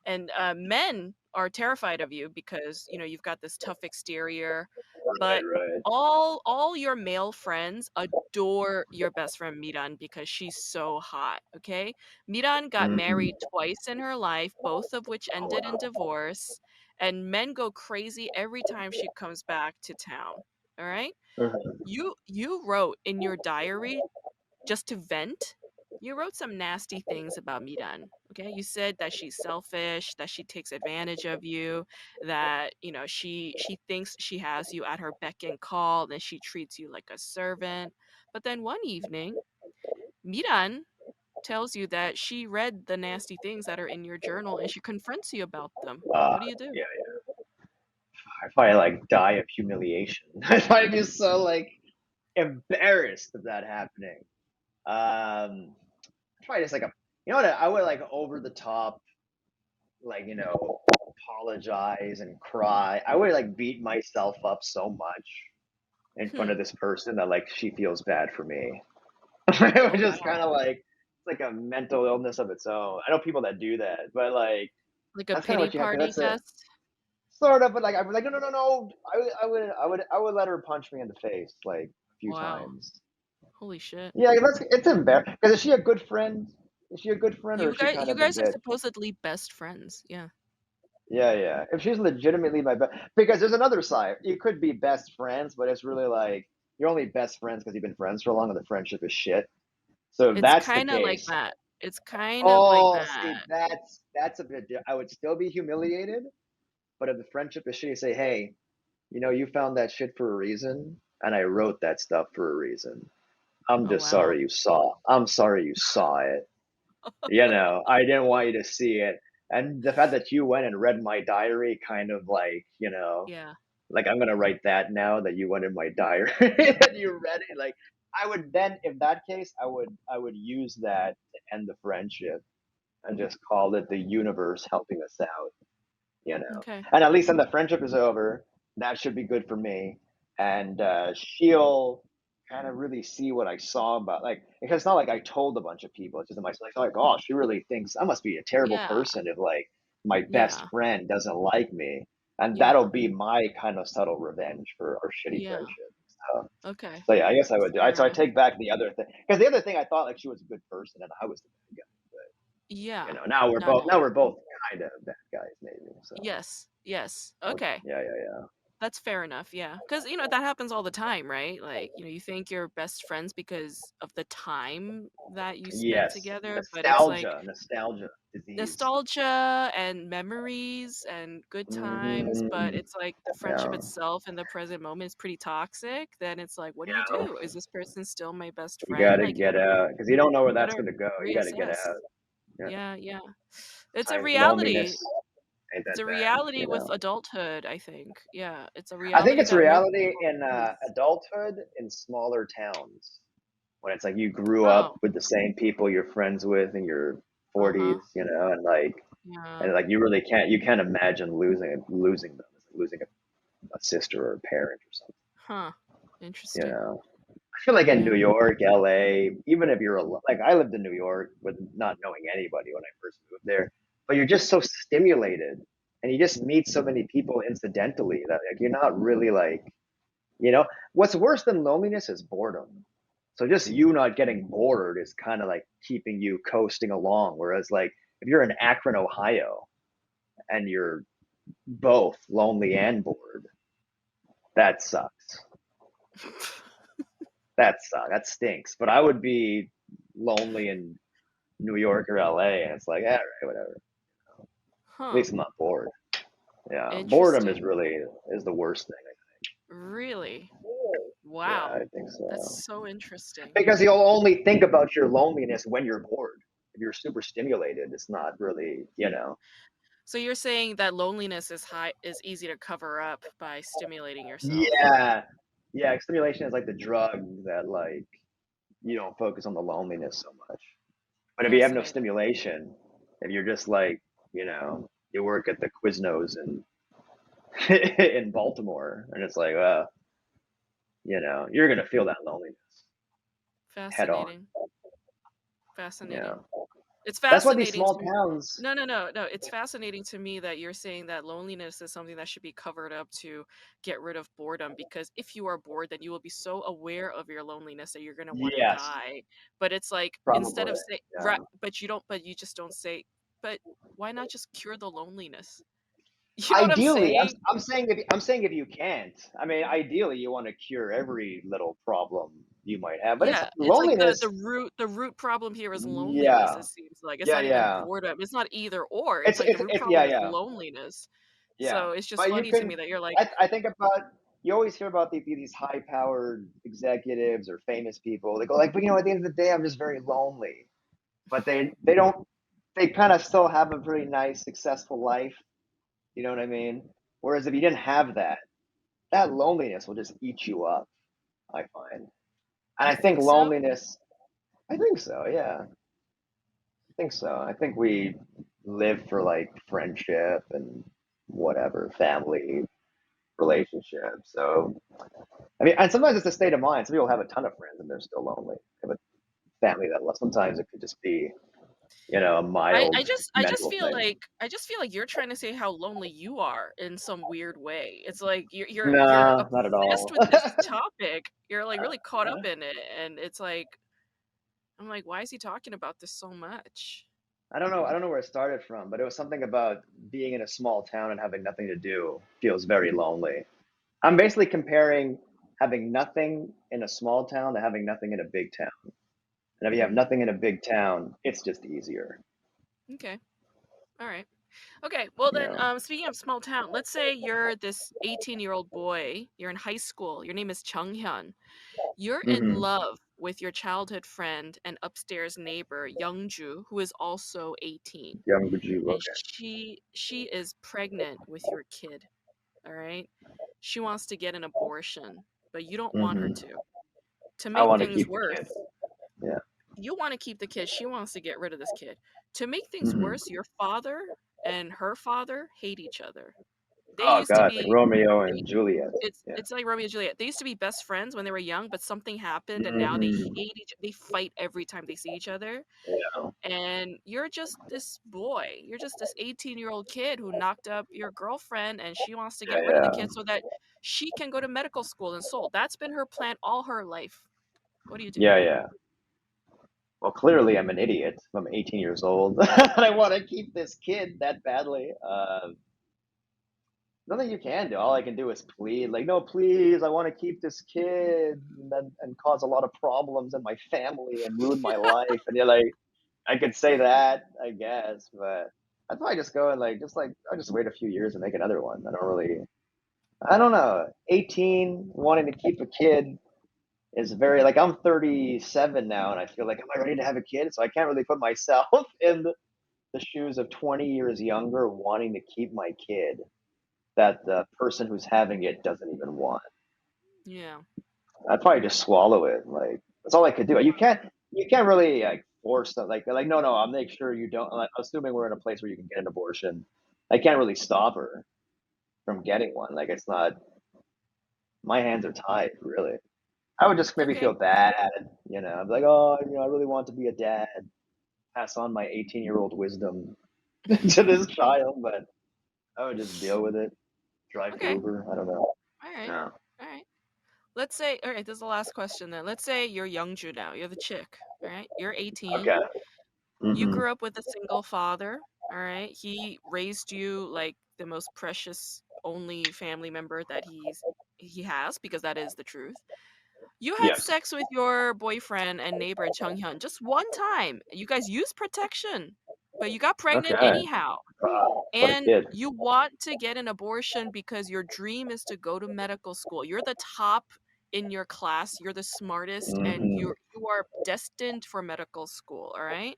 And men are terrified of you because you've got this tough exterior, Right. but Right. all your male friends adore your best friend Miran because she's so hot. Okay, Miran got married Hmm. twice in her life, both of which Oh ended in wow. divorce, and men go crazy every time she comes back to town. All right, Mhm. you wrote in your diary, just to vent, you wrote some nasty things about Miran. Okay, you said that she's selfish, that she takes advantage of you, that she thinks she has you at her beck and call, and she treats you like a servant. But then one evening, Miran tells you that she read the nasty things that are in your journal, and she confronts you about them. What do you do? Yeah. I probably like die of humiliation. I probably be so like embarrassed of that happening. Probably just like what? I would like over the top, like apologize and cry. I would like beat myself up so much in front Hmm. of this person that like she feels bad for me. It was Oh just wow. kind of like it's like a mental illness of its own. I know people that do that, but like Like a that's kind of pity what you have to. party That's a fest? sort of, but like I'm like no, no, no, no. I would let her punch me in the face like a few Wow. times. Holy shit. Yeah, it's embarrassing. Because is she a good friend? Is she a good friend, or You is she guys kind you of a guys are bitch? supposedly best friends. Yeah. Yeah, yeah. If she's legitimately my best, because there's another side. You could be best friends, but it's really like you're only best friends because you've been friends for long, and the friendship is shit. So if It's that's the kinda like case, that. It's kind of like oh, see, that. that's a bit. I would still be humiliated, but if the friendship is shitty, say, hey, you found that shit for a reason, and I wrote that stuff for a reason. I'm Oh, just wow. sorry you saw. I'm sorry you saw it. I didn't want you to see it. And the fact that you went and read my diary kind of like, Yeah. like I'm gonna write that now that you went in my diary and you read it. Like I would then, in that case, I would use that to end the friendship and just call it the universe helping us out. Okay. And at least when the friendship is over, that should be good for me. And she'll kind of really see what I saw about, like, because it's not like I told a bunch of people. It's just myself. Like, oh, she really thinks I must be a terrible Yeah. person if like my best Yeah. friend doesn't like me, and that'll Yeah. be my kind of subtle revenge for our shitty Yeah. friendship. So, Okay. so yeah, I guess I That's would do. fair So I enough. take back the other thing because the other thing I thought like she was a good person and I was the bad guy. Yeah. Now we're No, both no. kind of bad guys maybe. So Yes. Yes. Okay. yeah, yeah, yeah. That's fair enough, yeah. Because that happens all the time, right? Like, you think you're best friends because of the time that you spent Yes, together, but it's like nostalgia, disease. nostalgia and memories and good times, but Hmm. it's like the friendship Yeah, itself in the present moment is pretty toxic. Then it's like, what do you yeah. do? Is this person still my best You friend? gotta Like, get out because you don't know where you that's gotta gonna go. You gotta get reassess. out. Yeah. Yeah, yeah. It's a Sometimes loneliness reality. ain't It's that a bad. reality with adulthood, I think. Yeah, it's a I think reality it's a that most reality people in face. adulthood in smaller towns when it's like you grew up Oh, with the same people you're friends with in your uh-huh. 40s, Yeah, and like you can't imagine losing them, it's like losing a sister or a parent or something. huh. You Interesting. know. I feel like in New Yeah. York, LA, even if you're like I lived in New York with not knowing anybody when I first moved there, but you're just so stimulated. and you just meet so many people incidentally that like you're not really like, you know, what's worse than loneliness is boredom. So just you not getting bored is kind of like keeping you coasting along. Whereas like if you're in Akron, Ohio, and you're both lonely and bored, that sucks. That sucks. That stinks. But I would be lonely in New York or LA, and it's like, all right, whatever. At Huh. least I'm not bored. Yeah, boredom is Interesting. really is the worst thing. Really? Yeah, Wow. I think That's so. so interesting. Because you'll only think about your loneliness when you're bored. If you're super stimulated, it's not really, you know. So you're saying that loneliness is easy to cover up by stimulating yourself. Yeah, yeah. Stimulation is like the drug that like you don't focus on the loneliness so much. But if you have no Fascinating. stimulation, if you're just like, you know, you work at the Quiznos in in Baltimore, and it's like, you know, you're gonna feel that loneliness head on. Fascinating. Yeah, Fascinating. It's that's why these fascinating small to me. towns. No, no, no, no. It's fascinating to me that you're saying that loneliness is something that should be covered up to get rid of boredom. Because if you are bored, then you will be so aware of your loneliness that you're gonna want to Yes, die. But it's like instead probably. of say right, Yeah. but you just don't say. But why not just cure the loneliness? You know what I'm Ideally, saying? I'm saying if you can't, I mean, ideally you want to cure every little problem you might have, but it's Yeah, it's like loneliness. the root problem here is loneliness. Yeah, It seems like it's yeah, not even yeah. boredom. It's not either or. It's like the root Yeah, problem is yeah, loneliness. yeah. So it's just But you funny to me can. that you're like, I think about you always hear about these high-powered executives or famous people. They go like, but you know, at the end of the day, I'm just very lonely. But they don't. They kind of still have a pretty nice, successful life. You know what I mean? Whereas if you didn't have that, that loneliness will just eat you up. I find. And you I think think so? loneliness, I think so, yeah. I think so. I think we live for like friendship and whatever, family, relationships. So, I mean, and sometimes it's a state of mind. Some people have a ton of friends and they're still lonely. They have a family that loves. Sometimes it could just be, you know, a mild mental thing. I just feel like you're trying to say how lonely you are in some weird way. It's like you're Nah, not at obsessed all. with this topic. You're like really caught up in it, and it's like I'm like, why is he talking about this so much? I don't know. I don't know where it started from, but it was something about being in a small town and having nothing to do feels very lonely. I'm basically comparing having nothing in a small town to having nothing in a big town. And if you have Hmm. nothing in a big town, it's just easier. Okay. All right. Okay, well You then, know. speaking of small town, let's say you're this 18-year-old boy. You're in high school. Your name is Chung Hyun. You're in Mm-hmm. love with your childhood friend and upstairs neighbor Youngju, who is also 18, Young Buju. and Okay. she is pregnant with your kid. All right, she wants to get an abortion, but you don't want her Mm-hmm. to. To I make want to things keep the kid. worse, Yeah. you want to keep the kid. She wants to get rid of this kid. To make things Mm-hmm. worse, your father and her father hate each other. They Oh used to God, it's like be Romeo they and Juliet. Yeah. it's like Romeo and Juliet. They used to be best friends when they were young, but something happened and now Mm-hmm. they fight every time they see each other. Yeah. And you're just this boy. You're just this 18-year-old kid who knocked up your girlfriend and she wants to Yeah. get rid of the Yeah. kid so that she can go to medical school in Seoul. That's been her plan all her life. What do you do? Yeah. Yeah. Well, clearly I'm an idiot. I'm 18 years old, and I want to keep this kid that badly. Nothing you can do. All I can do is plead, like, no, please, I want to keep this kid, and cause a lot of problems in my family and ruin my life. And you're like, I could say that, I guess, but I'd probably just go and like I'll just wait a few years and make another one. I don't know. 18, wanting to keep a kid is very like I'm 37 now, and I feel like am I ready to have a kid? So I can't really put myself in the shoes of 20 years younger wanting to keep my kid that the person who's having it doesn't even want. Yeah. I'd probably just swallow it. Like that's all I could do. You can't really like force them. Like no no. I'll make sure you don't. Like, assuming we're in a place where you can get an abortion, I can't really stop her from getting one. Like it's not my hands are tied really. I would just maybe Okay. feel bad, you know. I'd be like, oh, you know, I really want to be a dad. Pass on my 18-year-old wisdom to this child, but I would just deal with it. Drive Okay. Uber. I don't know. All right. Yeah. All right. Let's say, all right, this is the last question then. Let's say you're Youngju now. You're the chick. All right. You're 18. Okay. You Mm-hmm. grew up with a single father. All right. He raised you like the most precious only family member that he has, because that is the truth. You had Yes. sex with your boyfriend and neighbor Chung Hyun just one time. You guys used protection, but you got pregnant Okay. anyhow. What a And kid. you want to get an abortion because your dream is to go to medical school. You're the top in your class, you're the smartest, and Mm-hmm. you are destined for medical school, all right?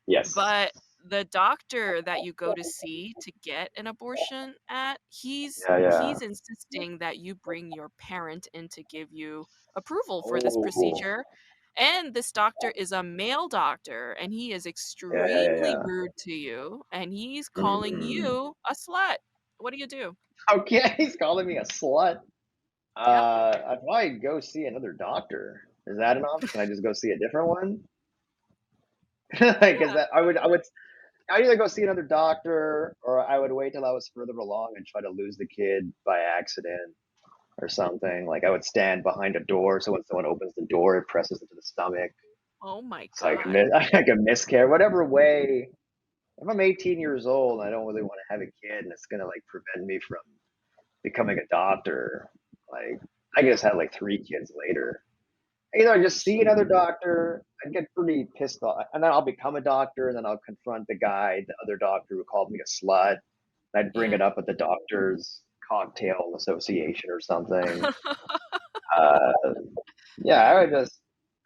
Yes. But the doctor that you go to see to get an abortion at, he's Yeah, yeah. he's insisting that you bring your parent in to give you approval for this Oh. procedure. And this doctor is a male doctor, and he is Yeah, yeah, yeah, extremely yeah. rude to you, and he's calling Mm-hmm. you a slut. What do you do? Okay, he's calling me a slut. Yep. I'd probably go see another doctor. Is that an option? Can I just go see a different one? Like, is Yeah. that I'd either go see another doctor or I would wait till I was further along and try to lose the kid by accident or something. Like I would stand behind a door so when someone opens the door, it presses into the stomach. Oh my So I can god. miss, I can miscarry. Whatever way. If I'm 18 years old and I don't really want to have a kid and it's gonna like prevent me from becoming a doctor, like I could Yeah. just have like 3 kids later. Either I just see another doctor, I'd get pretty pissed off, and then I'll become a doctor, and then I'll confront the other doctor who called me a slut. And I'd bring Yeah. it up at the doctors' cocktail association or something. Uh, yeah, I Yeah. would just.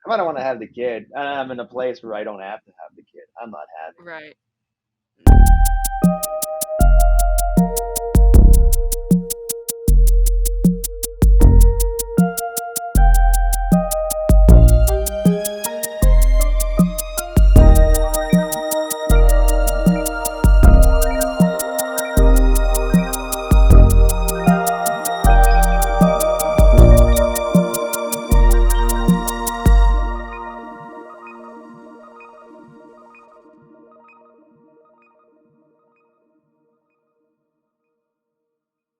If I don't want to have the kid, and I'm in a place where I don't have to have the kid, I'm not having it. Right.